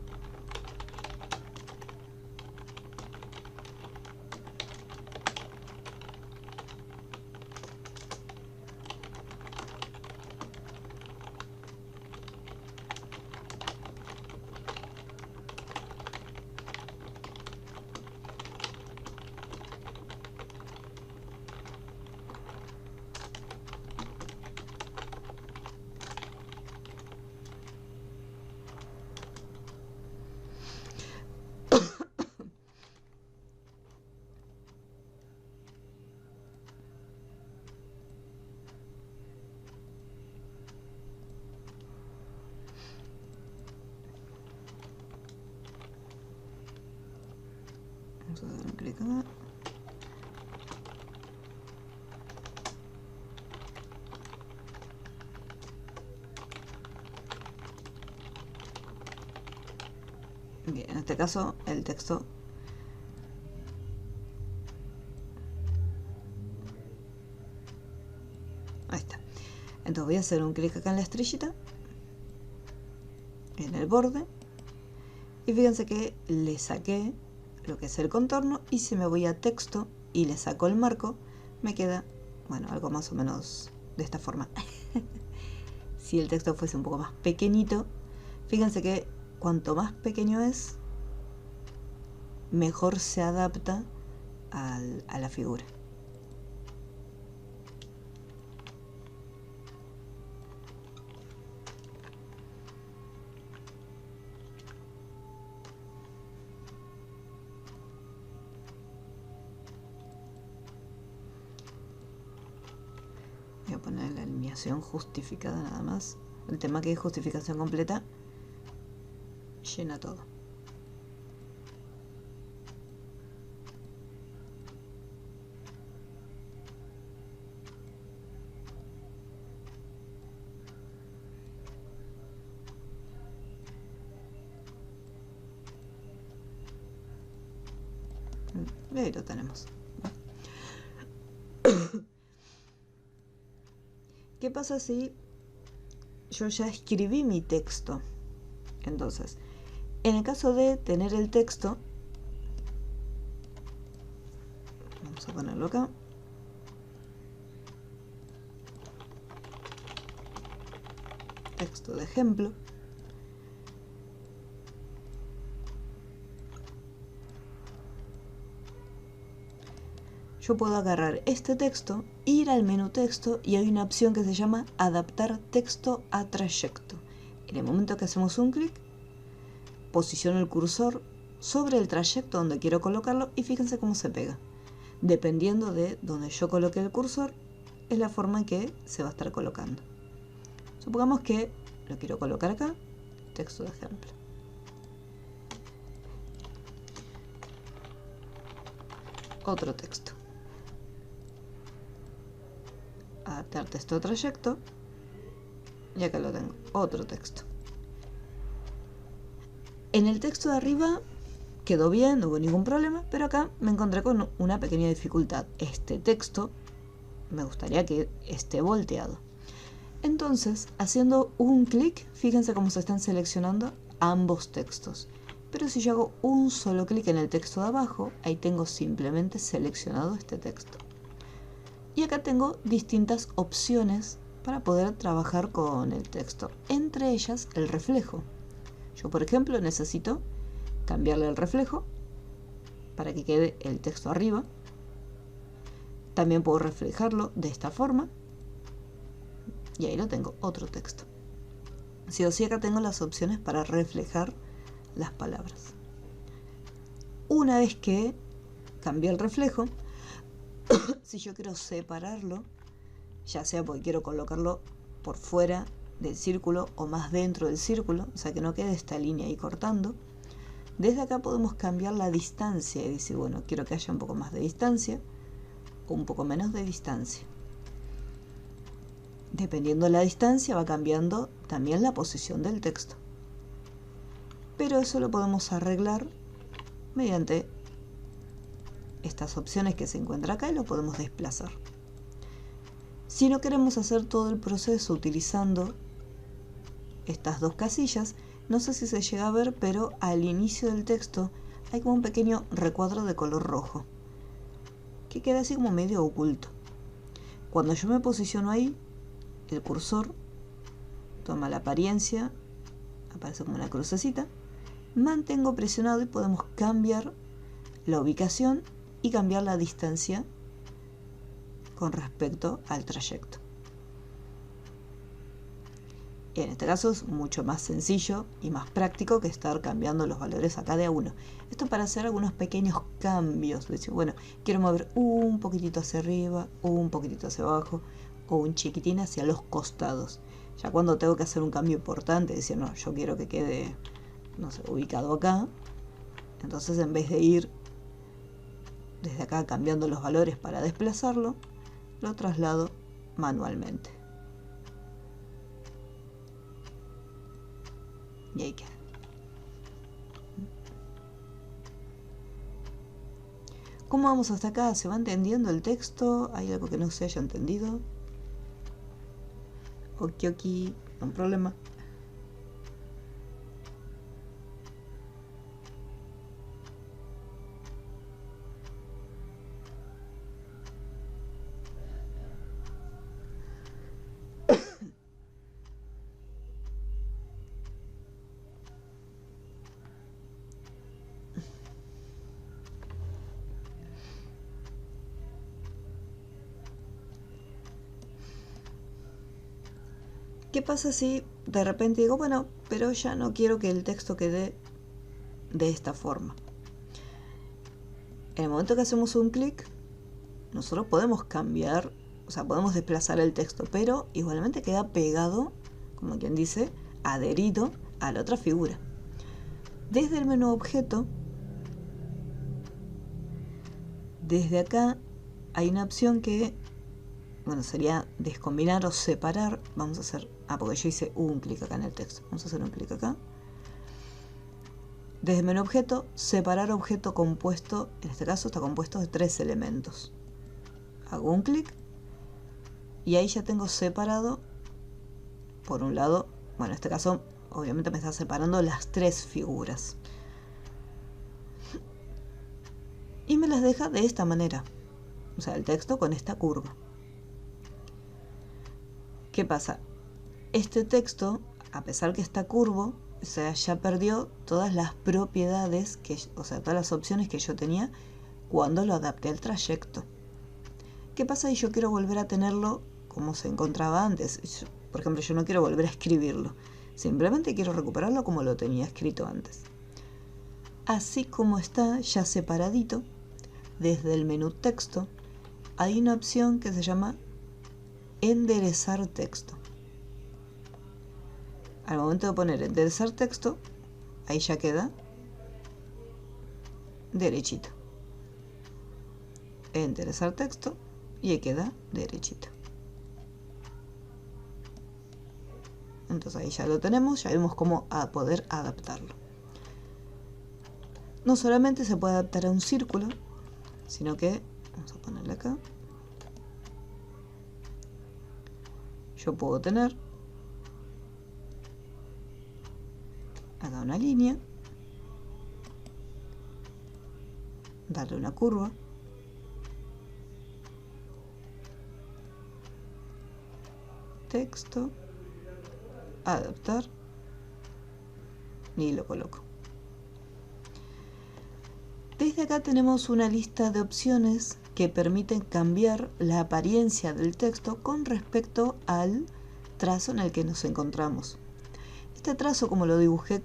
vamos a dar un clic acá. Bien, en este caso el texto ahí está. Entonces voy a hacer un clic acá en la estrellita, en el borde, y fíjense que le saqué lo que es el contorno, y si me voy a texto y le saco el marco, me queda, bueno, algo más o menos de esta forma. Si el texto fuese un poco más pequeñito, fíjense que cuanto más pequeño es, mejor se adapta a la figura. Voy a poner la alineación justificada nada más. El tema que es justificación completa llena todo. Y ahí lo tenemos. ¿Qué pasa si yo ya escribí mi texto? Entonces, en el caso de tener el texto, vamos a ponerlo acá. Texto de ejemplo. Yo puedo agarrar este texto, ir al menú texto y hay una opción que se llama adaptar texto a trayecto. En el momento que hacemos un clic, posiciono el cursor sobre el trayecto donde quiero colocarlo y fíjense cómo se pega. Dependiendo de donde yo coloque el cursor, es la forma en que se va a estar colocando. Supongamos que lo quiero colocar acá, texto de ejemplo. Otro texto. Adaptar texto a trayecto. Y acá lo tengo, otro texto. En el texto de arriba quedó bien, no hubo ningún problema, pero acá me encontré con una pequeña dificultad. Este texto me gustaría que esté volteado. Entonces, haciendo un clic, fíjense cómo se están seleccionando ambos textos. Pero si yo hago un solo clic en el texto de abajo, ahí tengo simplemente seleccionado este texto. Y acá tengo distintas opciones para poder trabajar con el texto. Entre ellas, el reflejo. Yo, por ejemplo, necesito cambiarle el reflejo para que quede el texto arriba. También puedo reflejarlo de esta forma. Y ahí lo tengo, otro texto. Sí o sí acá tengo las opciones para reflejar las palabras. Una vez que cambié el reflejo, si yo quiero separarlo, ya sea porque quiero colocarlo por fuera del círculo o más dentro del círculo, o sea que no quede esta línea ahí cortando, desde acá podemos cambiar la distancia y decir, bueno, quiero que haya un poco más de distancia o un poco menos de distancia. Dependiendo de la distancia va cambiando también la posición del texto. Pero eso lo podemos arreglar mediante estas opciones que se encuentran acá y lo podemos desplazar. Si no queremos hacer todo el proceso utilizando estas dos casillas, no sé si se llega a ver, pero al inicio del texto hay como un pequeño recuadro de color rojo que queda así como medio oculto. Cuando yo me posiciono ahí, el cursor toma la apariencia, aparece como una crucecita, mantengo presionado y podemos cambiar la ubicación y cambiar la distancia con respecto al trayecto. En este caso es mucho más sencillo y más práctico que estar cambiando los valores acá de a uno. Esto para hacer algunos pequeños cambios. Decir, bueno, quiero mover un poquitito hacia arriba, un poquitito hacia abajo o un chiquitín hacia los costados. Ya cuando tengo que hacer un cambio importante, decir, no, yo quiero que quede, no sé, ubicado acá. Entonces en vez de ir desde acá cambiando los valores para desplazarlo, lo traslado manualmente. Y ahí queda. ¿Cómo vamos hasta acá? ¿Se va entendiendo el texto? ¿Hay algo que no se haya entendido? Ok, no hay problema. ¿Qué pasa si de repente digo, bueno, pero ya no quiero que el texto quede de esta forma? En el momento que hacemos un clic, nosotros podemos cambiar, o sea, podemos desplazar el texto, pero igualmente queda pegado, como quien dice, adherido a la otra figura. Desde el menú objeto, desde acá hay una opción que, bueno, sería descombinar o separar. Vamos a hacer, porque yo hice un clic acá en el texto. Vamos a hacer un clic acá. Desde el menú objeto, separar objeto compuesto, en este caso está compuesto de 3 elementos. Hago un clic y ahí ya tengo separado, por un lado, bueno, en este caso obviamente me está separando las 3 figuras. Y me las deja de esta manera, o sea, el texto con esta curva. ¿Qué pasa? Este texto, a pesar que está curvo, o sea, ya perdió todas las propiedades, o sea, todas las opciones que yo tenía cuando lo adapté al trayecto. ¿Qué pasa si yo quiero volver a tenerlo como se encontraba antes? Por ejemplo, yo no quiero volver a escribirlo, simplemente quiero recuperarlo como lo tenía escrito antes. Así como está ya separadito, desde el menú texto, hay una opción que se llama enderezar texto. Al momento de poner enderezar texto, ahí ya queda derechito. Enderezar texto y ahí queda derechito. Entonces ahí ya lo tenemos, ya vimos cómo poder adaptarlo. No solamente se puede adaptar a un círculo, sino que, vamos a ponerle acá, yo puedo tener acá una línea, darle una curva, texto, adaptar y lo coloco. Desde acá tenemos una lista de opciones que permiten cambiar la apariencia del texto con respecto al trazo en el que nos encontramos. Este trazo, como lo dibujé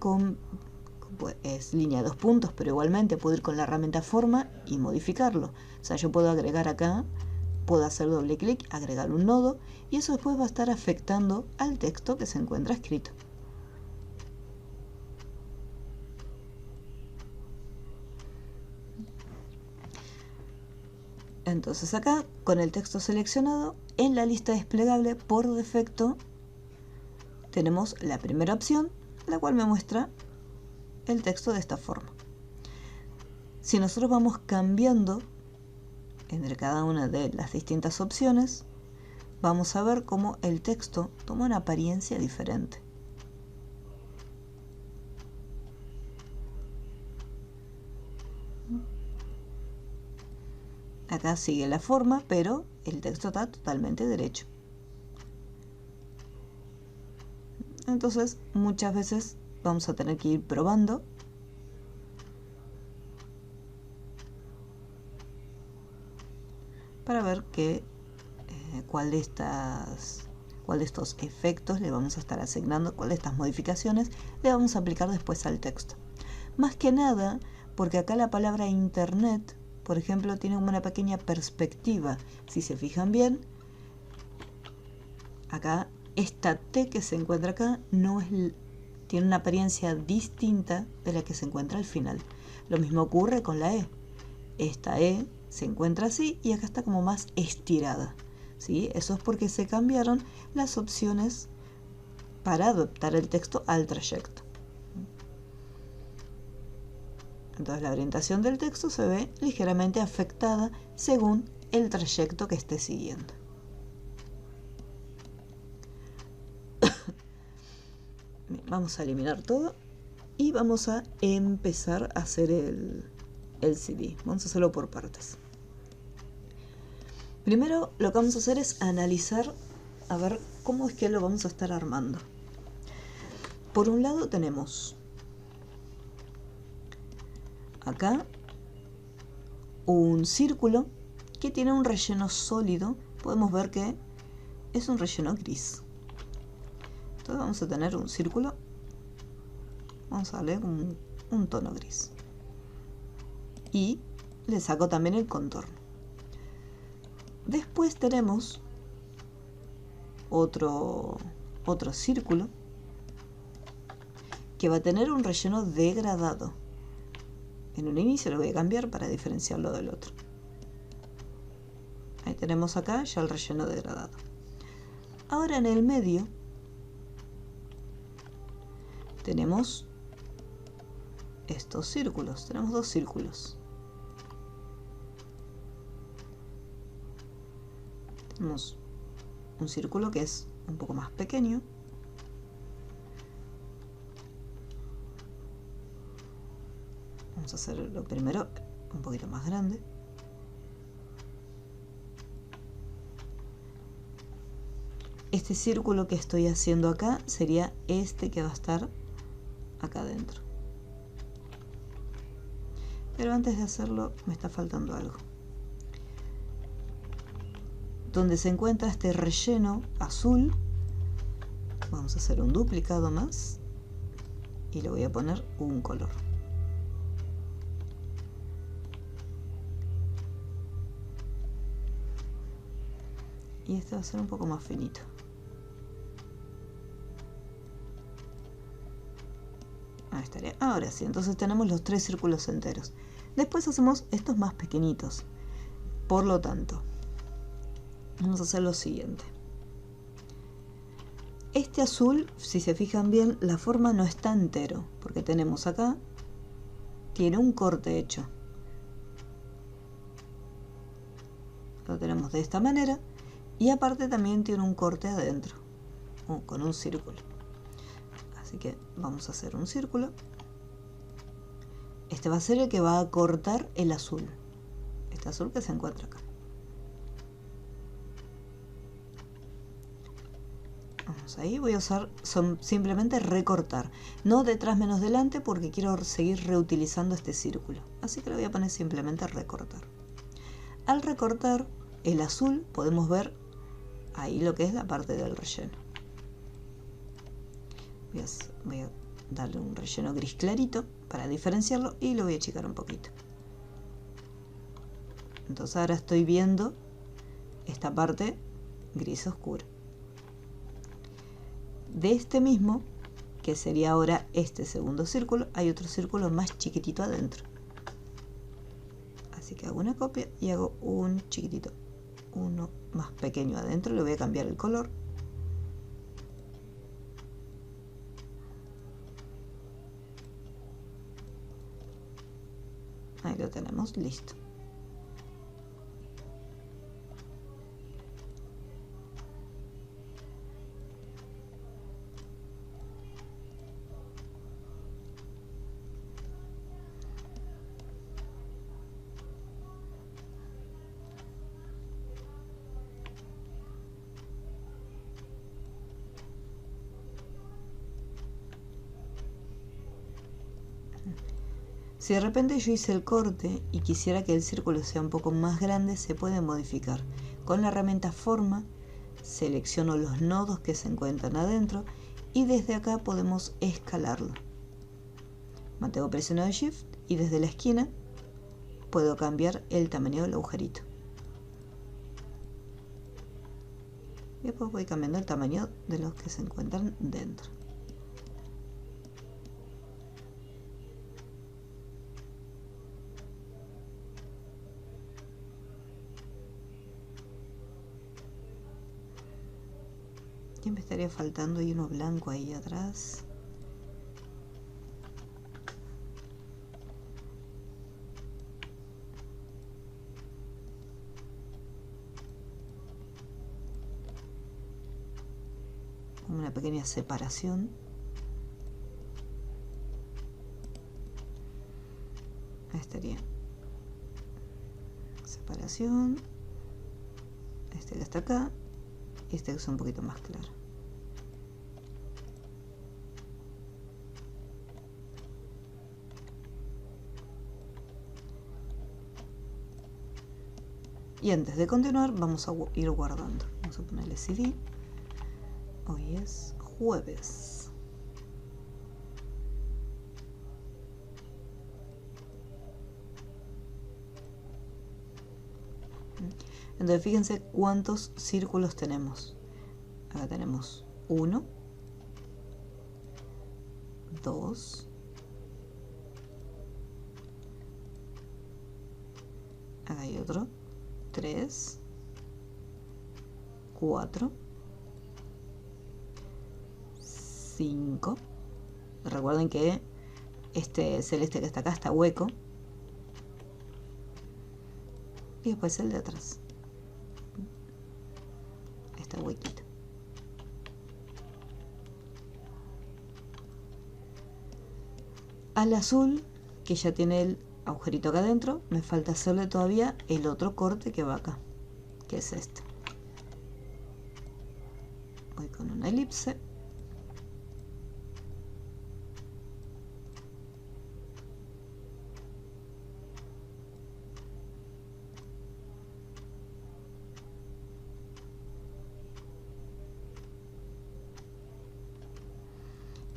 es línea de 2 puntos, pero igualmente puedo ir con la herramienta forma y modificarlo. O sea, yo puedo agregar acá, puedo hacer doble clic, agregar un nodo, y eso después va a estar afectando al texto que se encuentra escrito. Entonces acá, con el texto seleccionado, en la lista desplegable por defecto tenemos la primera opción, la cual me muestra el texto de esta forma. Si nosotros vamos cambiando entre cada una de las distintas opciones, vamos a ver cómo el texto toma una apariencia diferente. Acá sigue la forma, pero el texto está totalmente derecho. Entonces, muchas veces vamos a tener que ir probando para ver cuál de estos efectos le vamos a estar asignando, cuál de estas modificaciones le vamos a aplicar después al texto. Más que nada, porque acá la palabra internet, por ejemplo, tiene una pequeña perspectiva. Si se fijan bien, acá esta T que se encuentra acá tiene una apariencia distinta de la que se encuentra al final. Lo mismo ocurre con la E. Esta E se encuentra así y acá está como más estirada, ¿sí? Eso es porque se cambiaron las opciones para adaptar el texto al trayecto. Entonces la orientación del texto se ve ligeramente afectada según el trayecto que esté siguiendo. Vamos a eliminar todo y vamos a empezar a hacer el CD. Vamos a hacerlo por partes. Primero lo que vamos a hacer es analizar a ver cómo es que lo vamos a estar armando. Por un lado tenemos acá un círculo que tiene un relleno sólido. Podemos ver que es un relleno gris. Entonces vamos a tener un círculo, vamos a darle un tono gris y le saco también el contorno. Después tenemos otro círculo que va a tener un relleno degradado. En un inicio lo voy a cambiar para diferenciarlo del otro. Ahí tenemos acá ya el relleno degradado. Ahora en el medio tenemos estos círculos. Tenemos dos círculos. Tenemos un círculo que es un poco más pequeño. Vamos a hacerlo primero un poquito más grande. Este círculo que estoy haciendo acá sería este que va a estar acá adentro. Pero antes de hacerlo me está faltando algo. Donde se encuentra este relleno azul, vamos a hacer un duplicado más y le voy a poner un color. Y este va a ser un poco más finito. Ahí estaría. Ahora sí, entonces tenemos los tres círculos enteros. Después hacemos estos más pequeñitos. Por lo tanto, vamos a hacer lo siguiente. Este azul, si se fijan bien, la forma no está entero, porque tenemos acá, tiene un corte hecho. Lo tenemos de esta manera, y aparte también tiene un corte adentro, con un círculo. Así que vamos a hacer un círculo. Este va a ser el que va a cortar el azul. Este azul que se encuentra acá. ahí voy a usar simplemente recortar, no detrás menos delante, porque quiero seguir reutilizando este círculo, así que le voy a poner simplemente recortar. Al recortar el azul podemos ver ahí lo que es la parte del relleno. Voy a darle un relleno gris clarito para diferenciarlo y lo voy a achicar un poquito. Entonces ahora estoy viendo esta parte gris oscura. De este mismo, que sería ahora este segundo círculo, hay otro círculo más chiquitito adentro. Así que hago una copia y hago un chiquitito, uno más pequeño adentro. Le voy a cambiar el color. Ahí lo tenemos, listo. Si de repente yo hice el corte y quisiera que el círculo sea un poco más grande, se puede modificar. Con la herramienta Forma, selecciono los nodos que se encuentran adentro y desde acá podemos escalarlo. Mantengo presionado Shift y desde la esquina puedo cambiar el tamaño del agujerito. Y después voy cambiando el tamaño de los que se encuentran dentro. Ya me estaría faltando y uno blanco ahí atrás. Una pequeña separación. Ahí estaría. Separación. Este que está acá. Y este que es un poquito más claro. Y antes de continuar vamos a ir guardando. Vamos a ponerle CD. Hoy es jueves. Entonces fíjense cuántos círculos tenemos. Acá tenemos 1, 2, acá hay otro, 3, 4, 5. Recuerden que este celeste que está acá está hueco. Y después el de atrás. Está huequito. Al azul, que ya tiene el agujerito acá adentro, me falta hacerle todavía el otro corte que va acá, que es este. Voy con una elipse.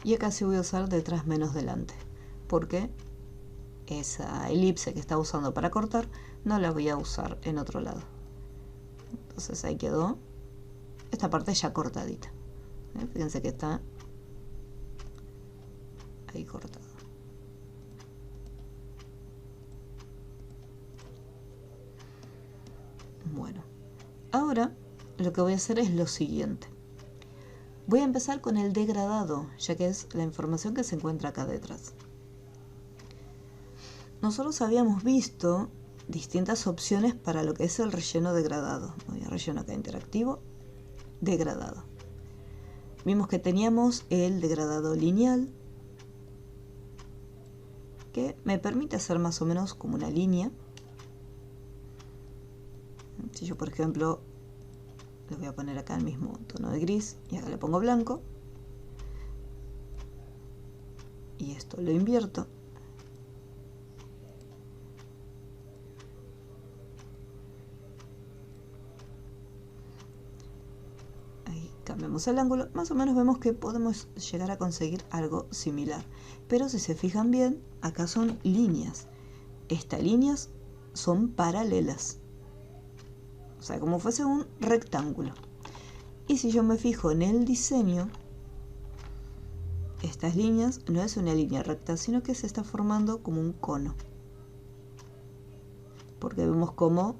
Y acá sí voy a usar detrás menos delante, porque esa elipse que estaba usando para cortar no la voy a usar en otro lado. Entonces ahí quedó esta parte ya cortadita. Fíjense que está ahí cortado. Bueno, ahora lo que voy a hacer es lo siguiente. Voy a empezar con el degradado, ya que es la información que se encuentra acá detrás. Nosotros habíamos visto distintas opciones para lo que es el relleno degradado. Voy a relleno acá interactivo, degradado. Vimos que teníamos el degradado lineal, que me permite hacer más o menos como una línea. Si yo, por ejemplo, le voy a poner acá el mismo tono de gris y acá le pongo blanco. Y esto lo invierto. Ahí cambiamos el ángulo. Más o menos vemos que podemos llegar a conseguir algo similar. Pero si se fijan bien, acá son líneas. Estas líneas son paralelas. O sea, como fuese un rectángulo. Y si yo me fijo en el diseño, estas líneas no es una línea recta, sino que se está formando como un cono. Porque vemos cómo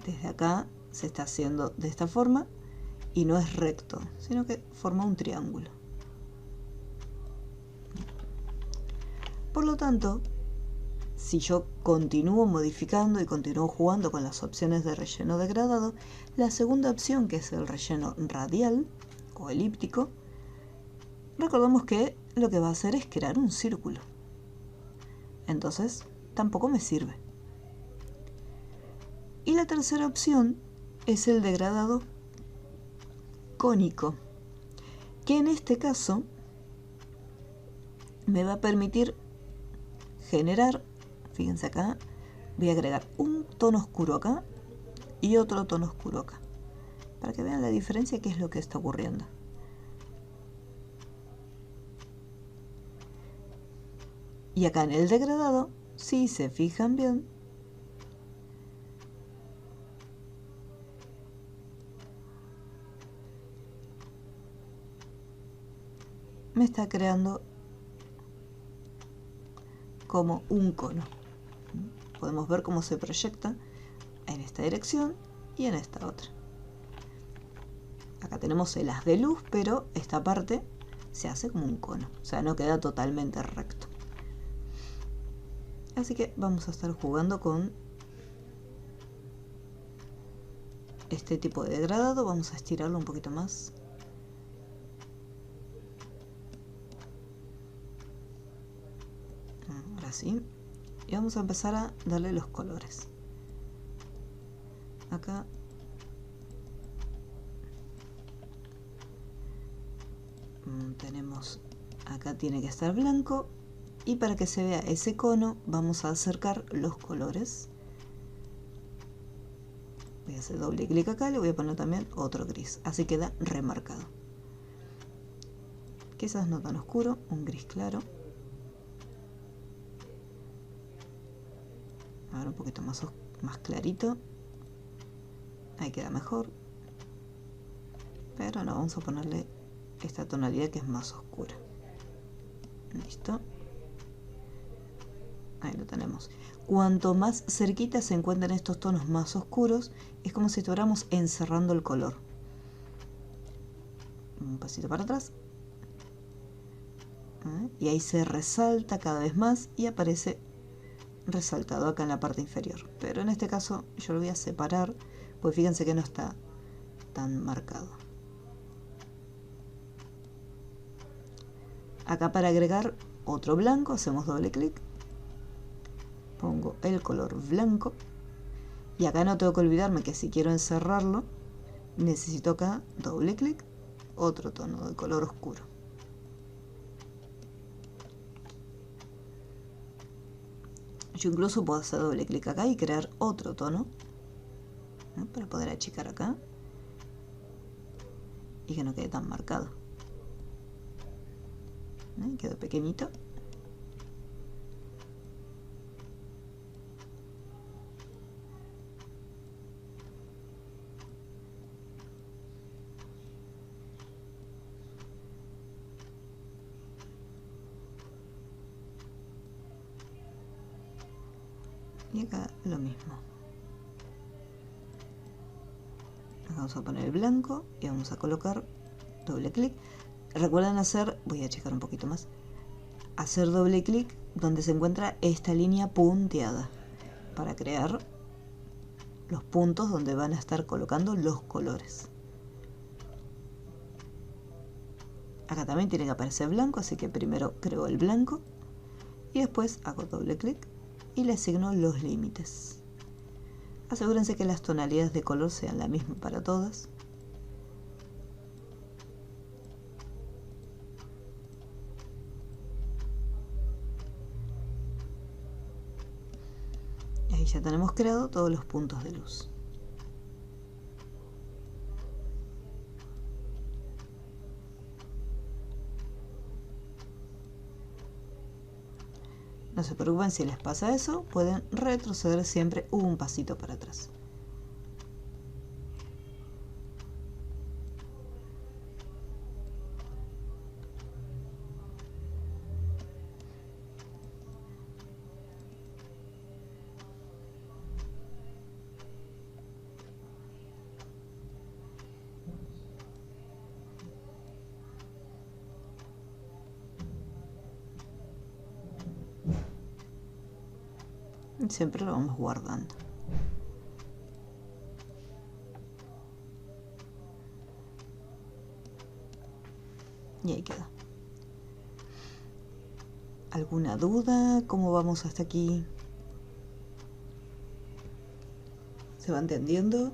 desde acá se está haciendo de esta forma y no es recto, sino que forma un triángulo. Por lo tanto, si yo continúo modificando y continúo jugando con las opciones de relleno degradado, la segunda opción, que es el relleno radial o elíptico, recordemos que lo que va a hacer es crear un círculo. Entonces, tampoco me sirve. Y la tercera opción es el degradado cónico, que en este caso me va a permitir generar, fíjense acá, voy a agregar un tono oscuro acá y otro tono oscuro acá, para que vean la diferencia, qué es lo que está ocurriendo. Y acá en el degradado, si se fijan bien, me está creando como un cono. Podemos ver cómo se proyecta en esta dirección y en esta otra. Acá tenemos el haz de luz, pero esta parte se hace como un cono, o sea, no queda totalmente recto. Así que vamos a estar jugando con este tipo de degradado. Vamos a estirarlo un poquito más. Ahora sí. Y vamos a empezar a darle los colores. Acá tenemos, acá tiene que estar blanco. Y para que se vea ese cono, vamos a acercar los colores. Voy a hacer doble clic acá, le voy a poner también otro gris. Así queda remarcado. Quizás no tan oscuro, un gris claro. Ahora un poquito más clarito. Ahí queda mejor. Pero no, vamos a ponerle esta tonalidad que es más oscura. Listo. Ahí lo tenemos. Cuanto más cerquita se encuentran estos tonos más oscuros, es como si estuviéramos encerrando el color. Un pasito para atrás. Y ahí se resalta cada vez más y aparece resaltado acá en la parte inferior. Pero en este caso yo lo voy a separar, pues fíjense que no está tan marcado. Acá para agregar otro blanco hacemos doble clic. Pongo el color blanco y acá no tengo que olvidarme que si quiero encerrarlo necesito acá doble clic, otro tono de color oscuro. Yo incluso puedo hacer doble clic acá y crear otro tono, ¿no? Para poder achicar acá y que no quede tan marcado. Quedó pequeñito. Y acá lo mismo. Vamos a poner el blanco y vamos a colocar doble clic. Recuerden hacer, voy a checar un poquito más, hacer doble clic donde se encuentra esta línea punteada para crear los puntos donde van a estar colocando los colores. Acá también tiene que aparecer blanco, así que primero creo el blanco y después hago doble clic y le asigno los límites. Asegúrense que las tonalidades de color sean la misma para todas. Y ahí ya tenemos creado todos los puntos de luz. No se preocupen si les pasa eso, pueden retroceder siempre un pasito para atrás. Y siempre lo vamos guardando. Y ahí queda. ¿Alguna duda? ¿Cómo vamos hasta aquí? ¿Se va entendiendo?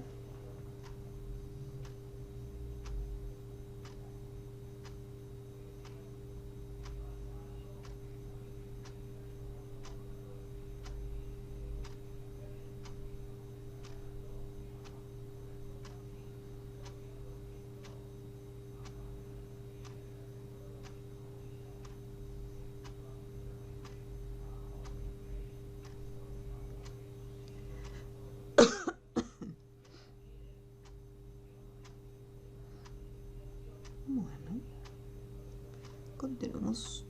Bueno, continuamos.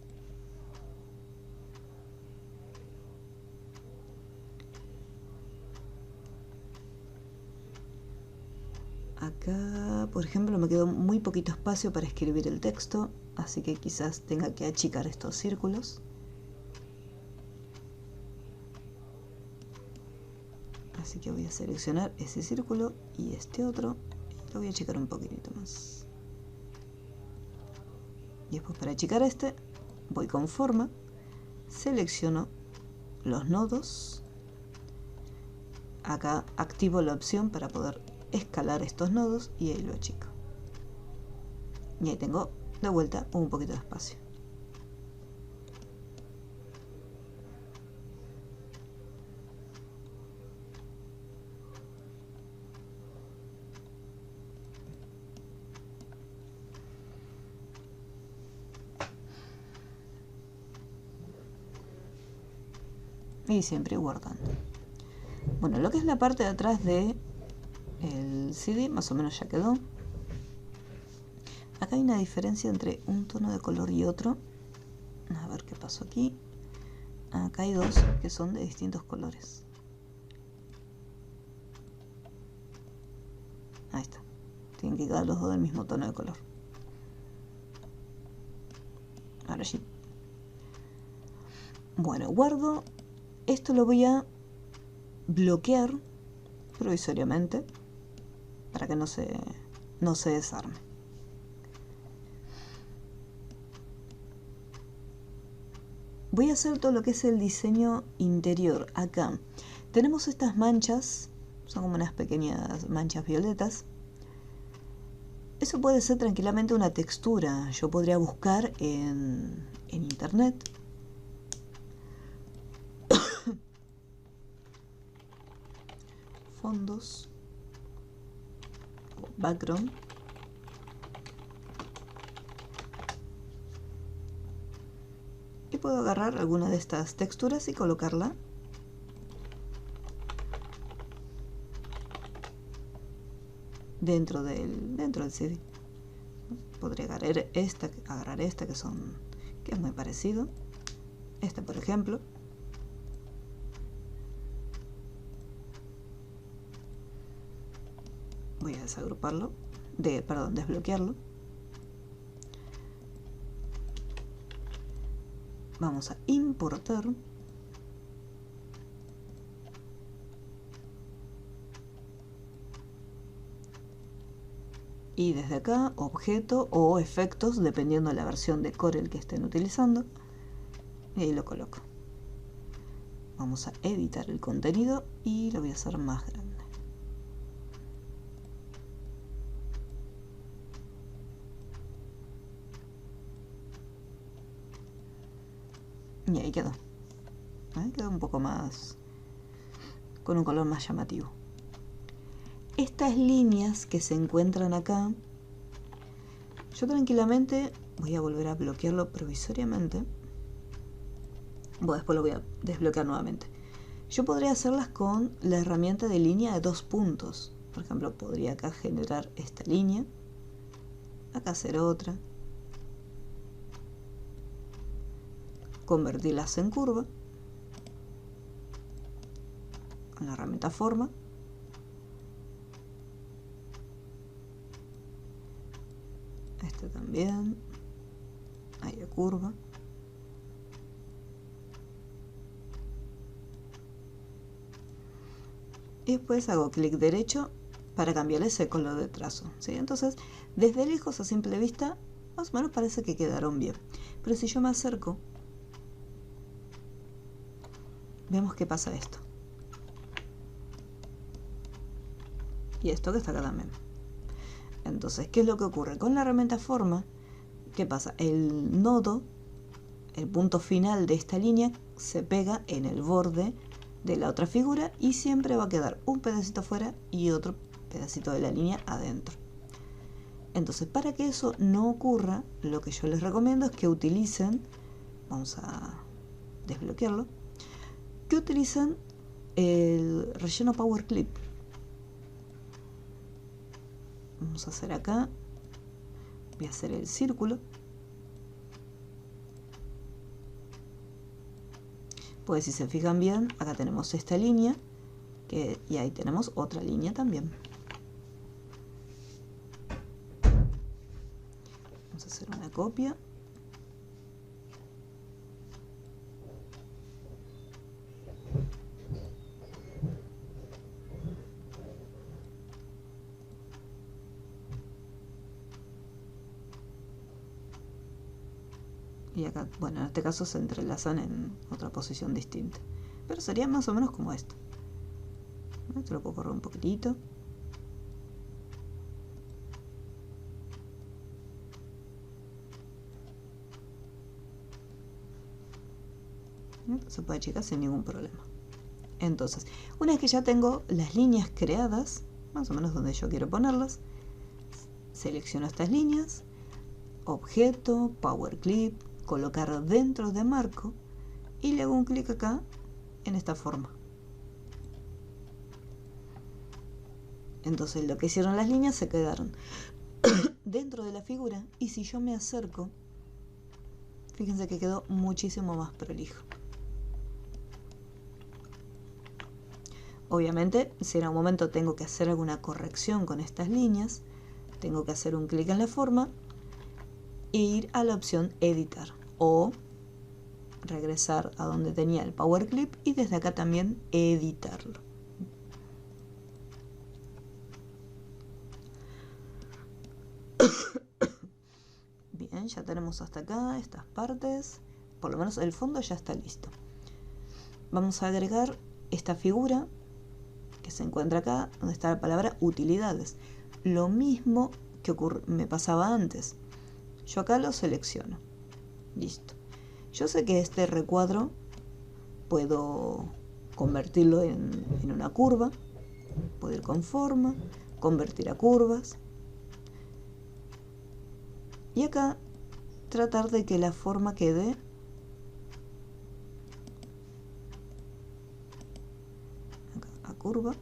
Acá, por ejemplo, me quedó muy poquito espacio para escribir el texto, así que quizás tenga que achicar estos círculos. Así que voy a seleccionar ese círculo y este otro, y lo voy a achicar un poquitito más. Y después, para achicar este, voy con forma, selecciono los nodos. Acá activo la opción para poder escalar estos nodos y ahí lo achico. Y ahí tengo de vuelta un poquito de espacio. Y siempre guardando. Bueno, lo que es la parte de atrás de el CD más o menos ya quedó. Acá hay una diferencia entre un tono de color y otro. A ver qué pasó aquí. Acá hay dos que son de distintos colores. Ahí está. Tienen que quedar los dos del mismo tono de color. Ahora sí. Bueno, guardo. Esto lo voy a bloquear provisoriamente para que no se desarme. Voy a hacer todo lo que es el diseño interior. Acá tenemos estas manchas, son como unas pequeñas manchas violetas. Eso puede ser tranquilamente una textura. Yo podría buscar en internet fondos o background y puedo agarrar alguna de estas texturas y colocarla dentro del CD. Podría agarrar esta que es muy parecido. Esta, por ejemplo. Voy a desagruparlo, desbloquearlo. Vamos a importar. Y desde acá, objeto o efectos, dependiendo de la versión de Corel que estén utilizando. Y ahí lo coloco. Vamos a editar el contenido y lo voy a hacer más grande. Y ahí quedó. Quedó un poco más, con un color más llamativo. Estas líneas que se encuentran acá, yo tranquilamente voy a volver a bloquearlo provisoriamente. Bueno, después lo voy a desbloquear nuevamente. Yo podría hacerlas con la herramienta de línea de 2 puntos. Por ejemplo, podría acá generar esta línea, acá hacer otra, convertirlas en curva con la herramienta forma. Este también, ahí de curva. Y después hago clic derecho para cambiar ese color de trazo, ¿sí? Entonces, desde lejos a simple vista, más o menos parece que quedaron bien. Pero si yo me acerco, vemos que pasa esto. Y esto que está acá también. Entonces, ¿qué es lo que ocurre? Con la herramienta forma, ¿qué pasa? El nodo, el punto final de esta línea, se pega en el borde de la otra figura y siempre va a quedar un pedacito afuera y otro pedacito de la línea adentro. Entonces, para que eso no ocurra, lo que yo les recomiendo es que utilicen, vamos a desbloquearlo, que utilicen el relleno Power Clip. Vamos a hacer acá, voy a hacer el círculo. Pues si se fijan bien, acá tenemos esta línea y ahí tenemos otra línea también. Vamos a hacer una copia. Y acá, bueno, en este caso se entrelazan en otra posición distinta. Pero sería más o menos como esto. Esto lo puedo correr un poquitito. Se puede achicar sin ningún problema. Entonces, una vez que ya tengo las líneas creadas, más o menos donde yo quiero ponerlas, selecciono estas líneas, objeto, Power Clip, colocar dentro de marco y le hago un clic acá en esta forma. Entonces lo que hicieron las líneas se quedaron dentro de la figura y si yo me acerco, fíjense que quedó muchísimo más prolijo. Obviamente, si en algún momento tengo que hacer alguna corrección con estas líneas, tengo que hacer un clic en la forma e ir a la opción editar o regresar a donde tenía el Power Clip y desde acá también editarlo. Bien, ya tenemos hasta acá estas partes, por lo menos el fondo ya está listo. Vamos a agregar esta figura que se encuentra acá donde está la palabra utilidades. Lo mismo que me pasaba antes. Yo acá lo selecciono. Listo. Yo sé que este recuadro puedo convertirlo en una curva. Puedo ir con forma, convertir a curvas. Y acá tratar de que la forma quede acá, a curva.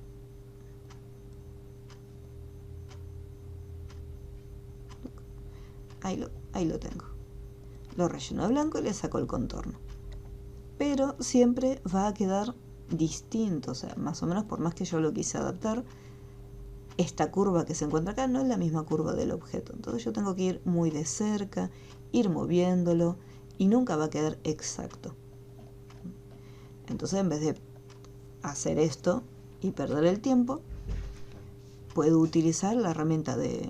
Ahí lo tengo. Lo relleno de blanco y le saco el contorno. Pero siempre va a quedar distinto, o sea, más o menos por más que yo lo quise adaptar, esta curva que se encuentra acá no es la misma curva del objeto. Entonces yo tengo que ir muy de cerca, ir moviéndolo y nunca va a quedar exacto. Entonces en vez de hacer esto y perder el tiempo, puedo utilizar la herramienta de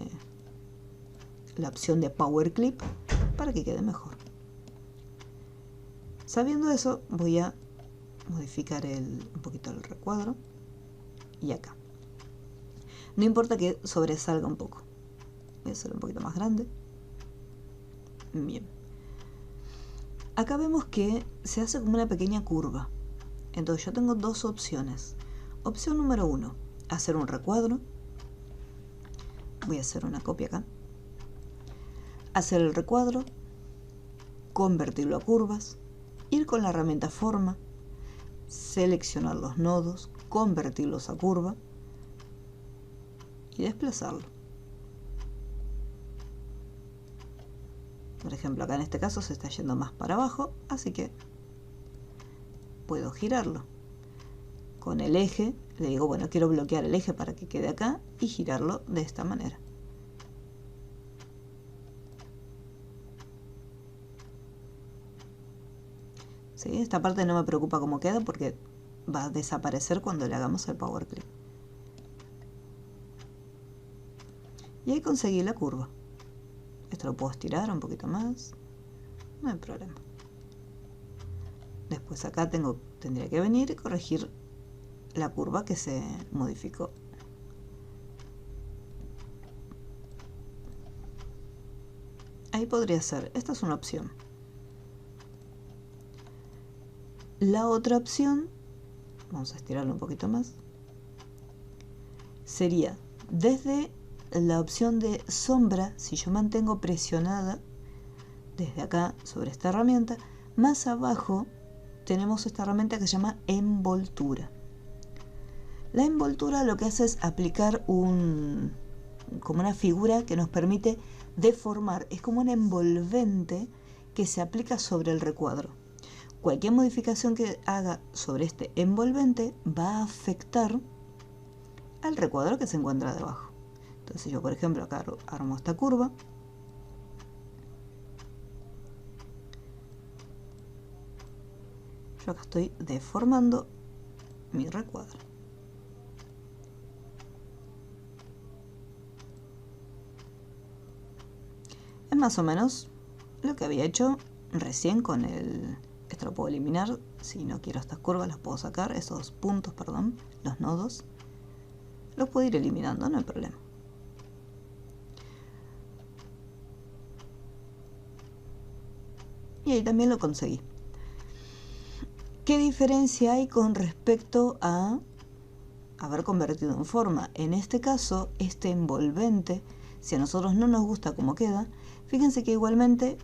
la opción de Power Clip para que quede mejor. Sabiendo eso, voy a modificar un poquito el recuadro y acá. No importa que sobresalga un poco. Voy a hacerlo un poquito más grande. Bien. Acá vemos que se hace como una pequeña curva. Entonces yo tengo dos opciones. Opción número 1, hacer un recuadro. Voy a hacer una copia acá. Hacer el recuadro, convertirlo a curvas, ir con la herramienta forma, seleccionar los nodos, convertirlos a curva y desplazarlo. Por ejemplo, acá en este caso se está yendo más para abajo, así que puedo girarlo. Con el eje, le digo, bueno, quiero bloquear el eje para que quede acá y girarlo de esta manera. ¿Sí? Esta parte no me preocupa cómo queda porque va a desaparecer cuando le hagamos el power click. Y ahí conseguí la curva. Esto lo puedo estirar un poquito más, no hay problema. Después acá tendría que venir y corregir la curva que se modificó. Ahí podría ser, esta es una opción. La otra opción, vamos a estirarlo un poquito más, sería desde la opción de sombra, si yo mantengo presionada desde acá sobre esta herramienta, más abajo tenemos esta herramienta que se llama envoltura. La envoltura lo que hace es aplicar como una figura que nos permite deformar, es como un envolvente que se aplica sobre el recuadro. Cualquier modificación que haga sobre este envolvente va a afectar al recuadro que se encuentra debajo. Entonces yo, por ejemplo, acá armo esta curva. Yo acá estoy deformando mi recuadro. Es más o menos lo que había hecho recién con el... Esto lo puedo eliminar, si no quiero estas curvas las puedo sacar, esos puntos, perdón, los nodos. Los puedo ir eliminando, no hay problema. Y ahí también lo conseguí. ¿Qué diferencia hay con respecto a haber convertido en forma? En este caso, este envolvente, si a nosotros no nos gusta cómo queda, fíjense que igualmente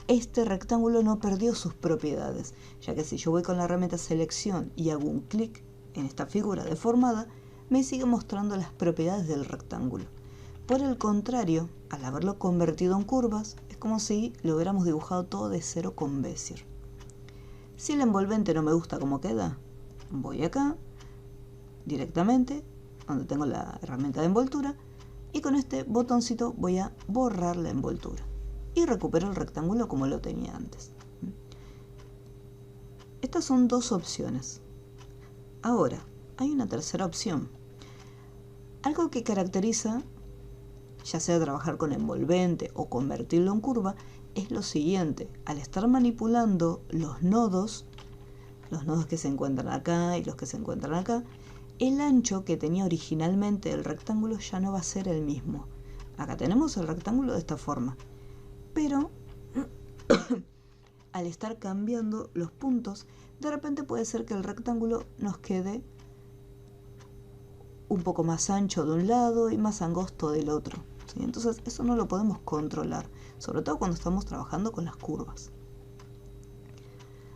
este rectángulo no perdió sus propiedades, ya que si yo voy con la herramienta selección y hago un clic en esta figura deformada, me sigue mostrando las propiedades del rectángulo. Por el contrario, al haberlo convertido en curvas, es como si lo hubiéramos dibujado todo de cero con Bezier. Si el envolvente no me gusta cómo queda, voy acá, directamente, donde tengo la herramienta de envoltura, y con este botoncito voy a borrar la envoltura. Y recupero el rectángulo como lo tenía antes. Estas son dos opciones. Ahora, hay una tercera opción. Algo que caracteriza, ya sea trabajar con envolvente o convertirlo en curva, es lo siguiente. Al estar manipulando los nodos que se encuentran acá y los que se encuentran acá, el ancho que tenía originalmente el rectángulo ya no va a ser el mismo. Acá tenemos el rectángulo de esta forma. Pero al estar cambiando los puntos, de repente puede ser que el rectángulo nos quede un poco más ancho de un lado y más angosto del otro, ¿sí? Entonces eso no lo podemos controlar, sobre todo cuando estamos trabajando con las curvas.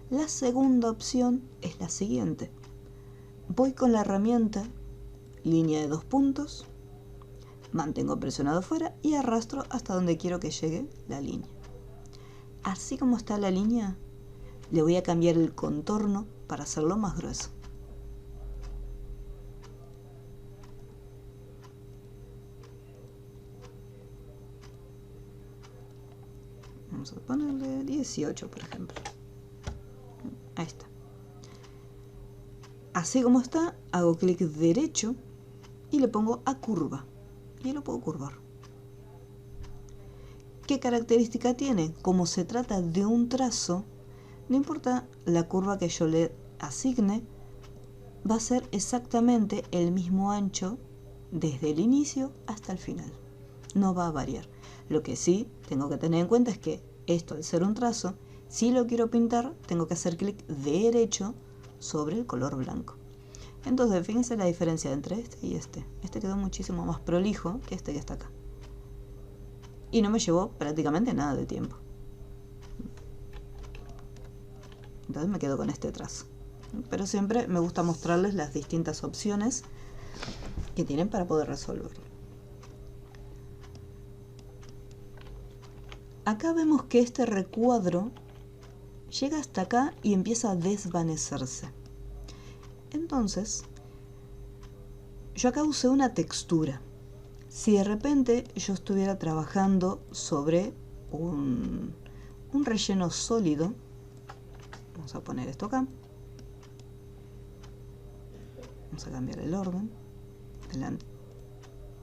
La segunda opción es la siguiente. Voy con la herramienta línea de 2 puntos, mantengo presionado fuera y arrastro hasta donde quiero que llegue la línea. Así como está la línea, le voy a cambiar el contorno para hacerlo más grueso. Vamos a ponerle 18, por ejemplo. Ahí está. Así como está, hago clic derecho y le pongo a curva. Y lo puedo curvar. ¿Qué característica tiene? Como se trata de un trazo, no importa la curva que yo le asigne, va a ser exactamente el mismo ancho desde el inicio hasta el final. No va a variar. Lo que sí tengo que tener en cuenta es que esto, al ser un trazo, Si lo quiero pintar, tengo que hacer clic derecho sobre el color blanco. Entonces, fíjense la diferencia entre este y este. Este quedó muchísimo más prolijo que este que está acá. Y no me llevó prácticamente nada de tiempo. Entonces me quedo con este trazo. Pero siempre me gusta mostrarles las distintas opciones que tienen para poder resolverlo. Acá vemos que este recuadro llega hasta acá y empieza a desvanecerse. Entonces, yo acá usé una textura. Si de repente yo estuviera trabajando sobre un relleno sólido, vamos a poner esto acá, vamos a cambiar el orden,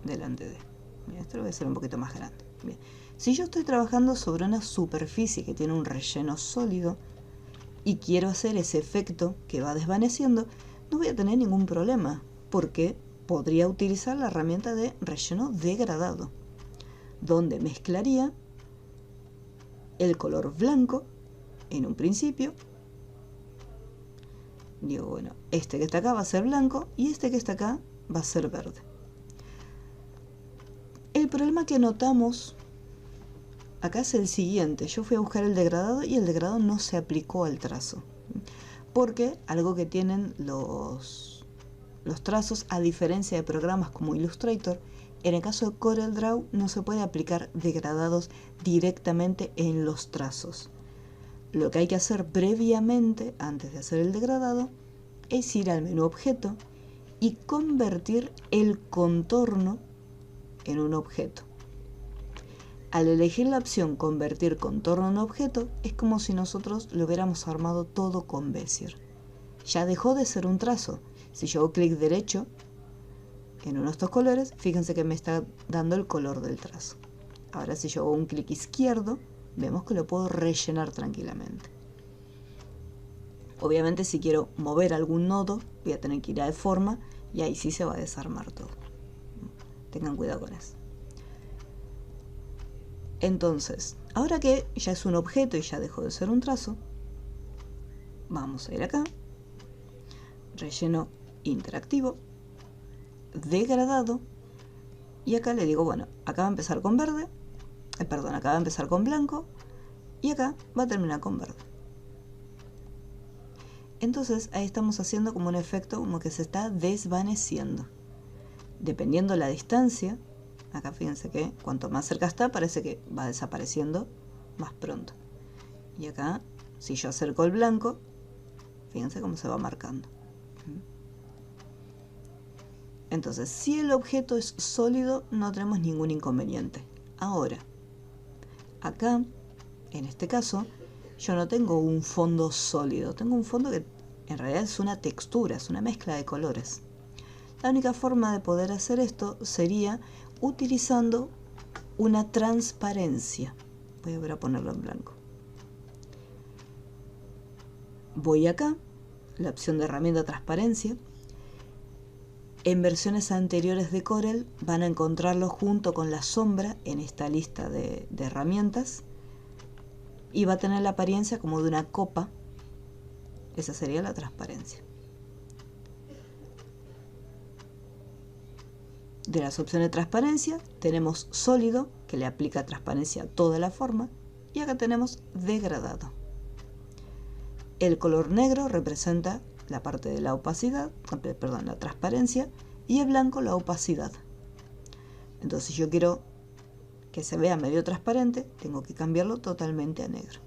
delante de. Bien, esto lo voy a hacer un poquito más grande. Bien. Si yo estoy trabajando sobre una superficie que tiene un relleno sólido y quiero hacer ese efecto que va desvaneciendo, no voy a tener ningún problema, porque podría utilizar la herramienta de relleno degradado, donde mezclaría el color blanco en un principio. Digo, bueno, este que está acá va a ser blanco y este que está acá va a ser verde. El problema que notamos acá es el siguiente. Yo fui a buscar el degradado y el degradado no se aplicó al trazo. Porque algo que tienen los trazos, a diferencia de programas como Illustrator, en el caso de CorelDRAW no se puede aplicar degradados directamente en los trazos. Lo que hay que hacer previamente, antes de hacer el degradado, es ir al menú objeto y convertir el contorno en un objeto. Al elegir la opción convertir contorno en objeto, es como si nosotros lo hubiéramos armado todo con Bezier. Ya dejó de ser un trazo. Si yo hago clic derecho en uno de estos colores, fíjense que me está dando el color del trazo. Ahora si yo hago un clic izquierdo, vemos que lo puedo rellenar tranquilamente. Obviamente si quiero mover algún nodo, voy a tener que ir a deforma y ahí sí se va a desarmar todo. Tengan cuidado con eso. Entonces, ahora que ya es un objeto y ya dejó de ser un trazo, vamos a ir acá, relleno interactivo, degradado, y acá le digo, bueno, acá va a empezar con verde, acá va a empezar con blanco, y acá va a terminar con verde. Entonces ahí estamos haciendo como un efecto como que se está desvaneciendo. Dependiendo la distancia, acá fíjense que cuanto más cerca está, parece que va desapareciendo más pronto. Y acá, si yo acerco el blanco, fíjense cómo se va marcando. Entonces, si el objeto es sólido, no tenemos ningún inconveniente. Ahora, acá, en este caso, yo no tengo un fondo sólido, tengo un fondo que en realidad es una textura, es una mezcla de colores. La única forma de poder hacer esto sería utilizando una transparencia. Voy a volver a ponerlo en blanco. Voy acá, la opción de herramienta transparencia. En versiones anteriores de Corel van a encontrarlo junto con la sombra en esta lista de herramientas y va a tener la apariencia como de una copa. Esa sería la transparencia. De las opciones de transparencia tenemos sólido, que le aplica transparencia a toda la forma, y acá tenemos degradado. El color negro representa la parte de la opacidad, perdón, la transparencia, y el blanco la opacidad. Entonces si yo quiero que se vea medio transparente, tengo que cambiarlo totalmente a negro.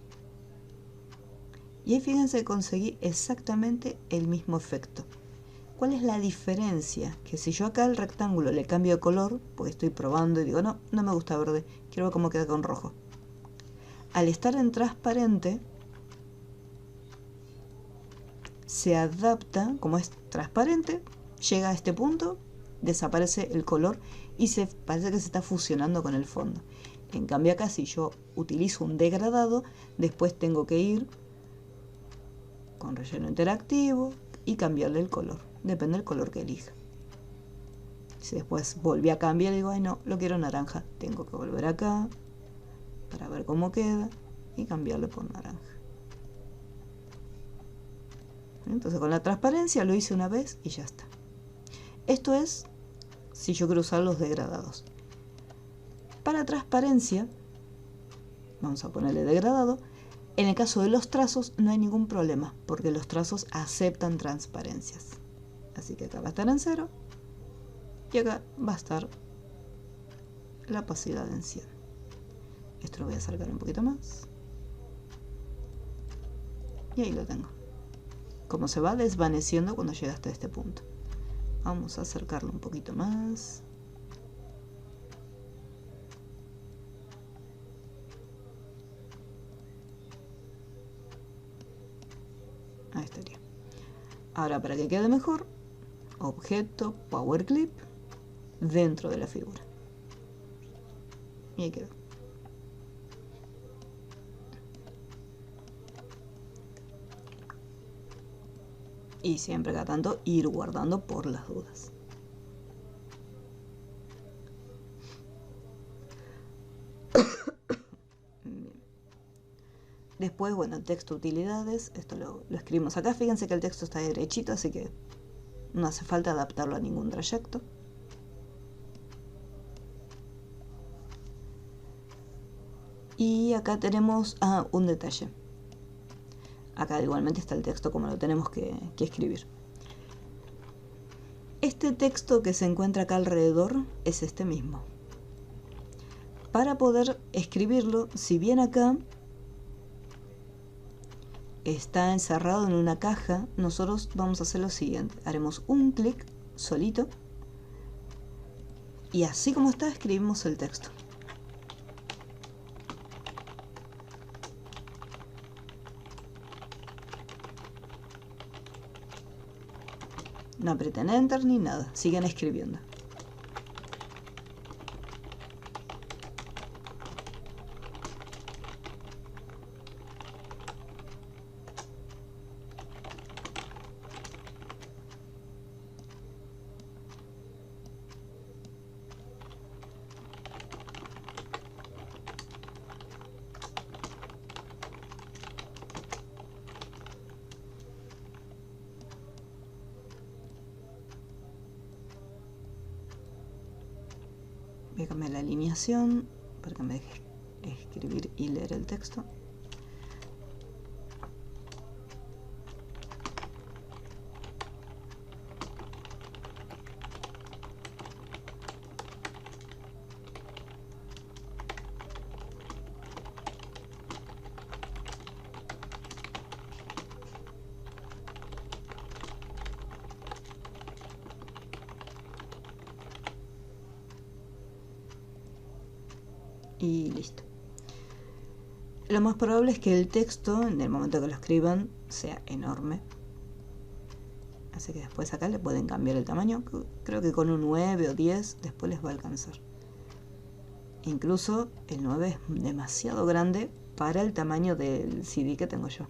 Y ahí fíjense que conseguí exactamente el mismo efecto. ¿Cuál es la diferencia? Que si yo acá el rectángulo le cambio de color, porque estoy probando y digo, no, no me gusta verde, quiero ver cómo queda con rojo. Al estar en transparente, se adapta, como es transparente, llega a este punto, desaparece el color y parece que se está fusionando con el fondo. En cambio acá, si yo utilizo un degradado, después tengo que ir con relleno interactivo y cambiarle el color. Depende del color que elija. Si después volví a cambiar y digo, ay no, lo quiero naranja, tengo que volver acá para ver cómo queda y cambiarle por naranja. Entonces con la transparencia lo hice una vez y ya está. Esto es si yo quiero usar los degradados. Para transparencia, vamos a ponerle degradado. En el caso de los trazos no hay ningún problema, porque los trazos aceptan transparencias. Así que acá va a estar en 0 y acá va a estar la opacidad en 100. Esto lo voy a acercar un poquito más. Y ahí lo tengo. Como se va desvaneciendo cuando llega hasta este punto. Vamos a acercarlo un poquito más. Ahí estaría. Ahora, para que quede mejor, objeto, power clip, dentro de la figura. Y ahí quedó. Y siempre cada tanto ir guardando por las dudas. Bien. Después, bueno, texto utilidades, esto lo escribimos acá. Fíjense que el texto está derechito, así que no hace falta adaptarlo a ningún trayecto. Y acá tenemos un detalle. Acá igualmente está el texto como lo tenemos que escribir. Este texto que se encuentra acá alrededor es este mismo. Para poder escribirlo, si bien acá está encerrado en una caja, nosotros vamos a hacer lo siguiente. Haremos un clic solito y así como está escribimos el texto. No aprieten enter ni nada, sigan escribiendo. Voy a cambiar la alineación para que me deje escribir y leer el texto. Y listo. Lo más probable es que el texto, en el momento que lo escriban, sea enorme. Así que después acá le pueden cambiar el tamaño. Creo que con un 9 o 10 después les va a alcanzar. Incluso el 9 es demasiado grande para el tamaño del CD que tengo yo.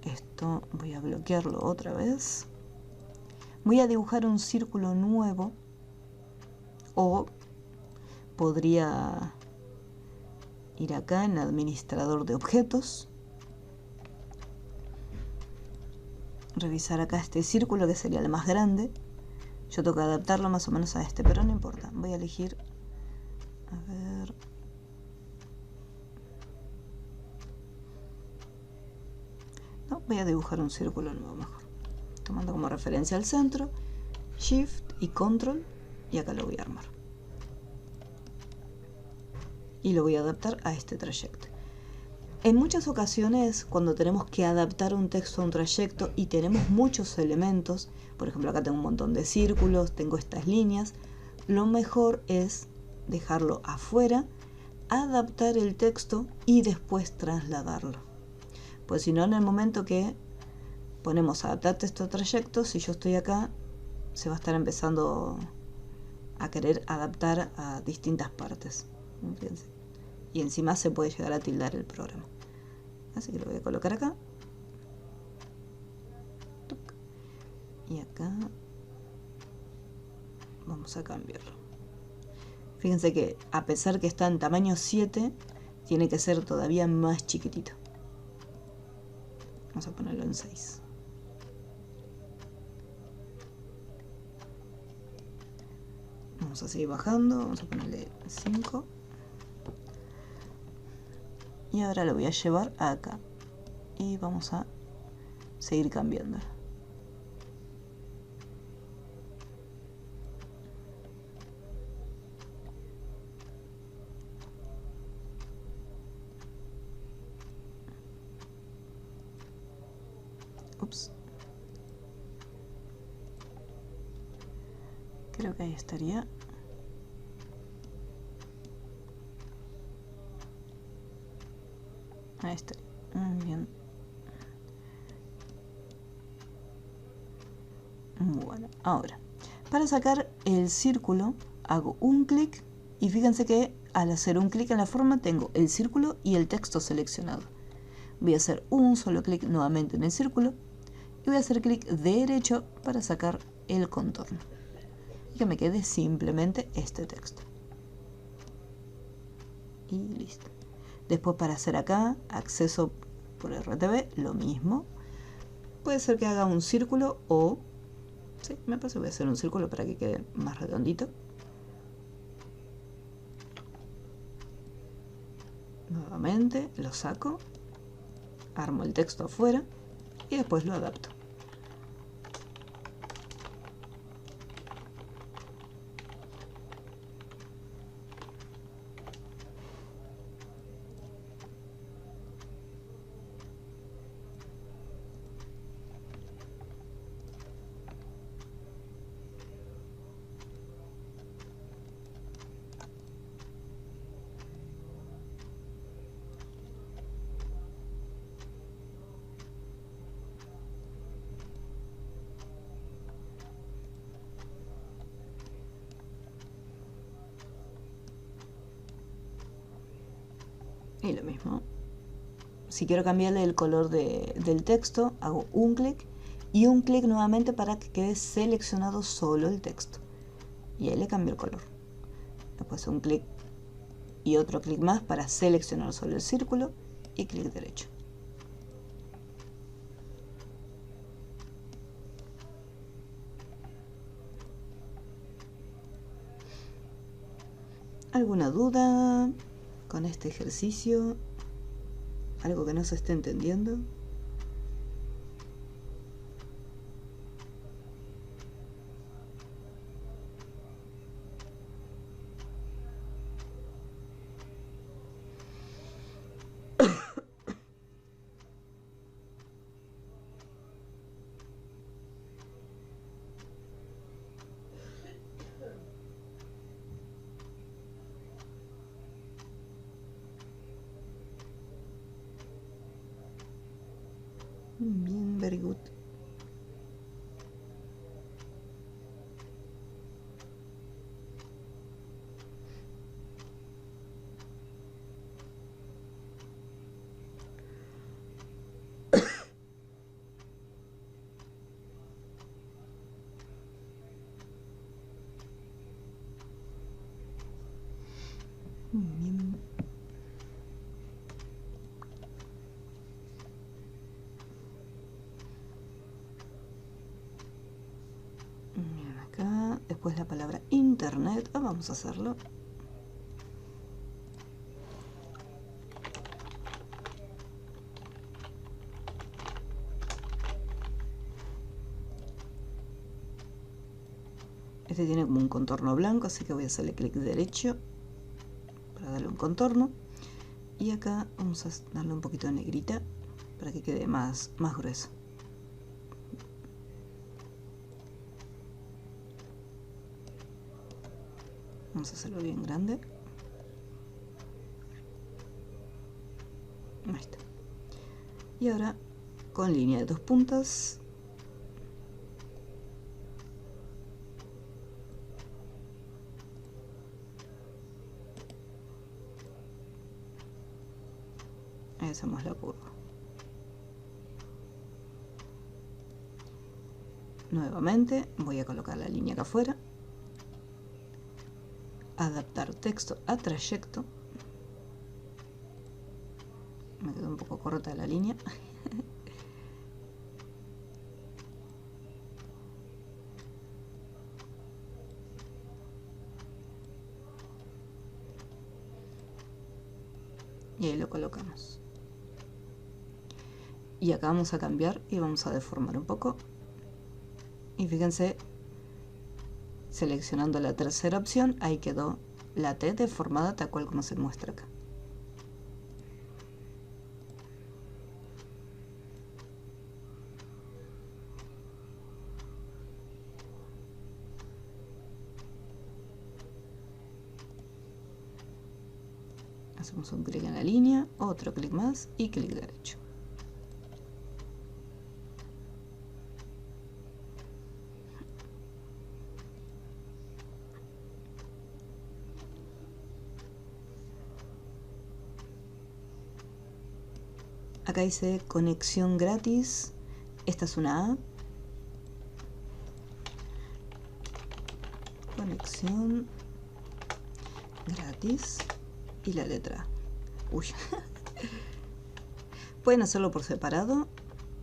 Esto voy a bloquearlo otra vez. Voy a dibujar un círculo nuevo, o podría ir acá en administrador de objetos, revisar acá este círculo que sería el más grande. Yo tengo que adaptarlo más o menos a este, pero no importa. Voy a elegir, a ver, no, voy a dibujar un círculo nuevo mejor. Tomando como referencia al centro, Shift y Control, y acá lo voy a armar. Y lo voy a adaptar a este trayecto. En muchas ocasiones, cuando tenemos que adaptar un texto a un trayecto y tenemos muchos elementos, por ejemplo acá tengo un montón de círculos, tengo estas líneas, lo mejor es dejarlo afuera, adaptar el texto y después trasladarlo. Pues si no, en el momento que ponemos adaptar texto a trayecto, si yo estoy acá, se va a estar empezando a querer adaptar a distintas partes. Fíjense. Y encima se puede llegar a tildar el programa. Así que lo voy a colocar acá. Y acá vamos a cambiarlo. Fíjense que a pesar que está en tamaño 7, tiene que ser todavía más chiquitito. Vamos a ponerlo en 6. Vamos a seguir bajando, vamos a ponerle 5. Y ahora lo voy a llevar acá. Y vamos a seguir cambiando. Ups. Creo que ahí estaría. Ahí estaría. Bien. Bueno, ahora, para sacar el círculo, hago un clic y fíjense que al hacer un clic en la forma tengo el círculo y el texto seleccionado. Voy a hacer un solo clic nuevamente en el círculo y voy a hacer clic derecho para sacar el contorno. Y que me quede simplemente este texto. Y listo. Después para hacer acá, acceso por RTV, lo mismo. Puede ser que haga un círculo o... Sí, me parece que voy a hacer un círculo para que quede más redondito. Nuevamente lo saco, armo el texto afuera y después lo adapto. Y lo mismo. Si quiero cambiarle el color del texto, hago un clic y un clic nuevamente para que quede seleccionado solo el texto. Y ahí le cambio el color. Después un clic y otro clic más para seleccionar solo el círculo y clic derecho. ¿Alguna duda con este ejercicio? ¿Algo que no se esté entendiendo? Bien, very good. Bien. Bien, acá, después la palabra internet, vamos a hacerlo. Este tiene como un contorno blanco, así que voy a hacerle clic derecho para darle un contorno. Y acá vamos a darle un poquito de negrita para que quede más grueso. Vamos a hacerlo bien grande. Ahí está. Y ahora con línea de 2 puntas hacemos la curva. Nuevamente voy a colocar la línea acá afuera, adaptar texto a trayecto Me quedó un poco corta la línea. Y ahí lo colocamos. Y acá vamos a cambiar y vamos a deformar un poco. Y fíjense, seleccionando la tercera opción, ahí quedó la T deformada tal cual como se muestra acá. Hacemos un clic en la línea, otro clic más y clic derecho. Acá dice conexión gratis. Esta es una A. Conexión gratis. Y la letra A. Uy. Pueden hacerlo por separado.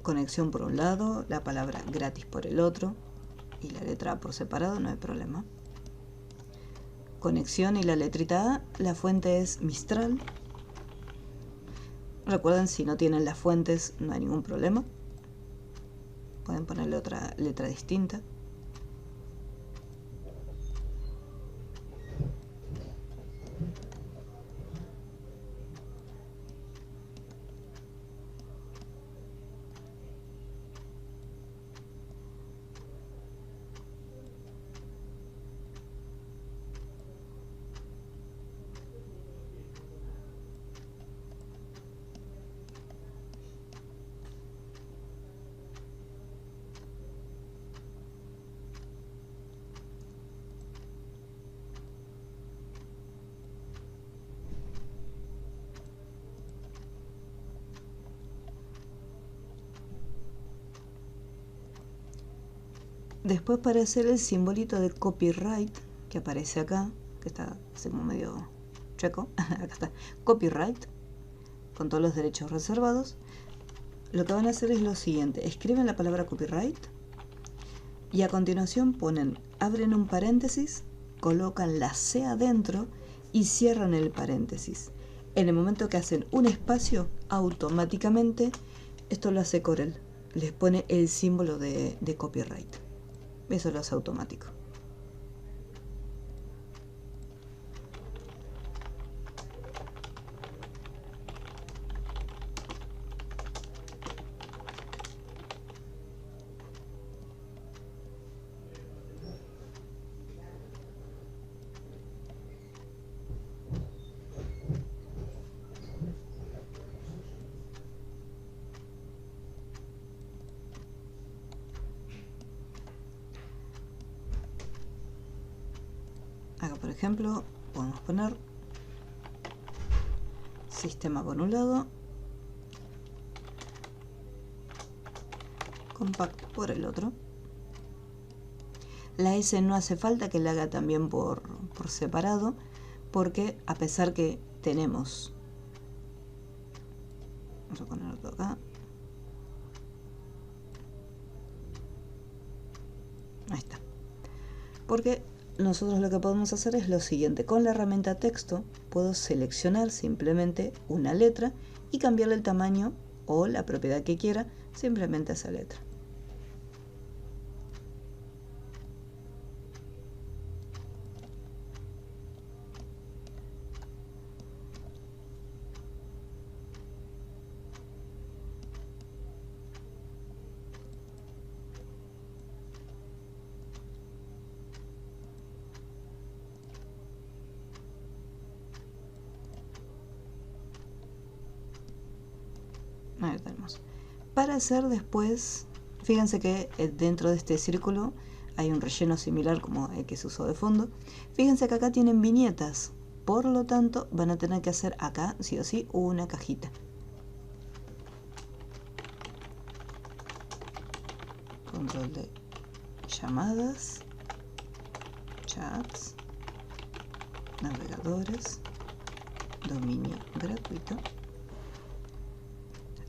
Conexión por un lado, la palabra gratis por el otro. Y la letra A por separado, no hay problema. Conexión y la letrita A. La fuente es Mistral. Recuerden, si no tienen las fuentes no hay ningún problema. Pueden ponerle otra letra distinta. Después, para hacer el simbolito de copyright que aparece acá, que está así como medio checo, acá está, copyright, con todos los derechos reservados, lo que van a hacer es lo siguiente: escriben la palabra copyright y a continuación ponen, abren un paréntesis, colocan la C adentro y cierran el paréntesis. En el momento que hacen un espacio, automáticamente, esto lo hace Corel, les pone el símbolo de copyright. Eso lo hace automático. Acá, por ejemplo, podemos poner sistema por un lado, compacto por el otro. La S no hace falta que la haga también por separado, porque a pesar que tenemos, vamos a poner todo acá, ahí está, porque nosotros lo que podemos hacer es lo siguiente: con la herramienta texto puedo seleccionar simplemente una letra y cambiarle el tamaño o la propiedad que quiera simplemente a esa letra. Ahí tenemos. Para hacer después, fíjense que dentro de este círculo hay un relleno similar como el que se usó de fondo. Fíjense que acá tienen viñetas, por lo tanto van a tener que hacer acá sí o sí una cajita. Control de llamadas, chats, navegadores, dominio gratuito.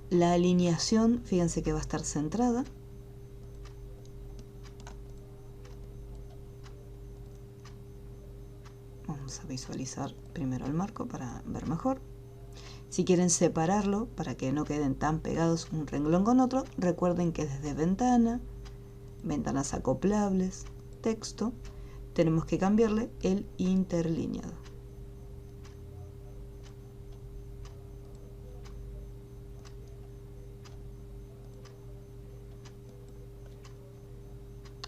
La alineación, fíjense que va a estar centrada. Vamos a visualizar primero el marco para ver mejor. Si quieren separarlo para que no queden tan pegados un renglón con otro, recuerden que desde ventana, ventanas acoplables, texto, tenemos que cambiarle el interlineado.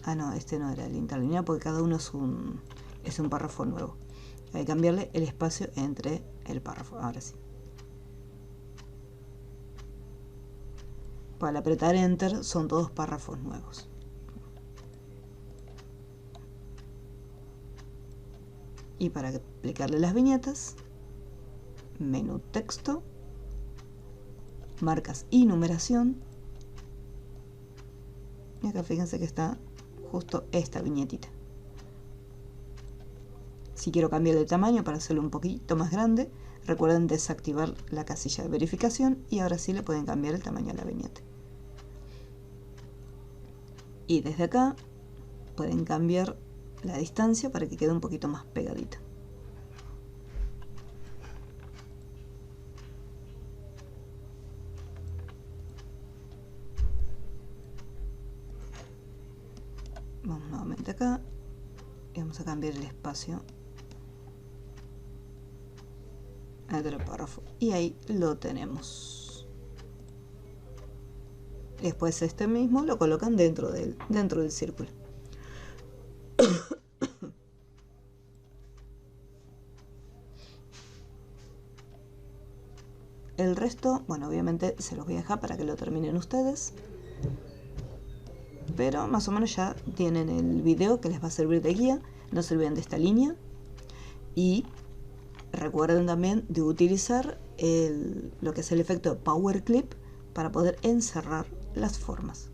Ah, no, este no era el interlineado porque cada uno es un párrafo nuevo. Hay que cambiarle el espacio entre el párrafo. Ahora sí. Para apretar Enter son todos párrafos nuevos. Y para aplicarle las viñetas, menú texto, marcas y numeración. Y acá fíjense que está justo esta viñetita. Si quiero cambiar de tamaño para hacerlo un poquito más grande, recuerden desactivar la casilla de verificación y ahora sí le pueden cambiar el tamaño a la viñeta. Y desde acá pueden cambiar la distancia para que quede un poquito más pegadita. Vamos nuevamente acá y vamos a cambiar el espacio entre el párrafo y ahí lo tenemos. Después este mismo lo colocan dentro del círculo. El resto, bueno, obviamente se los voy a dejar para que lo terminen ustedes, pero más o menos ya tienen el video que les va a servir de guía. No se olviden de esta línea y recuerden también de utilizar lo que es el efecto Power Clip para poder encerrar las formas.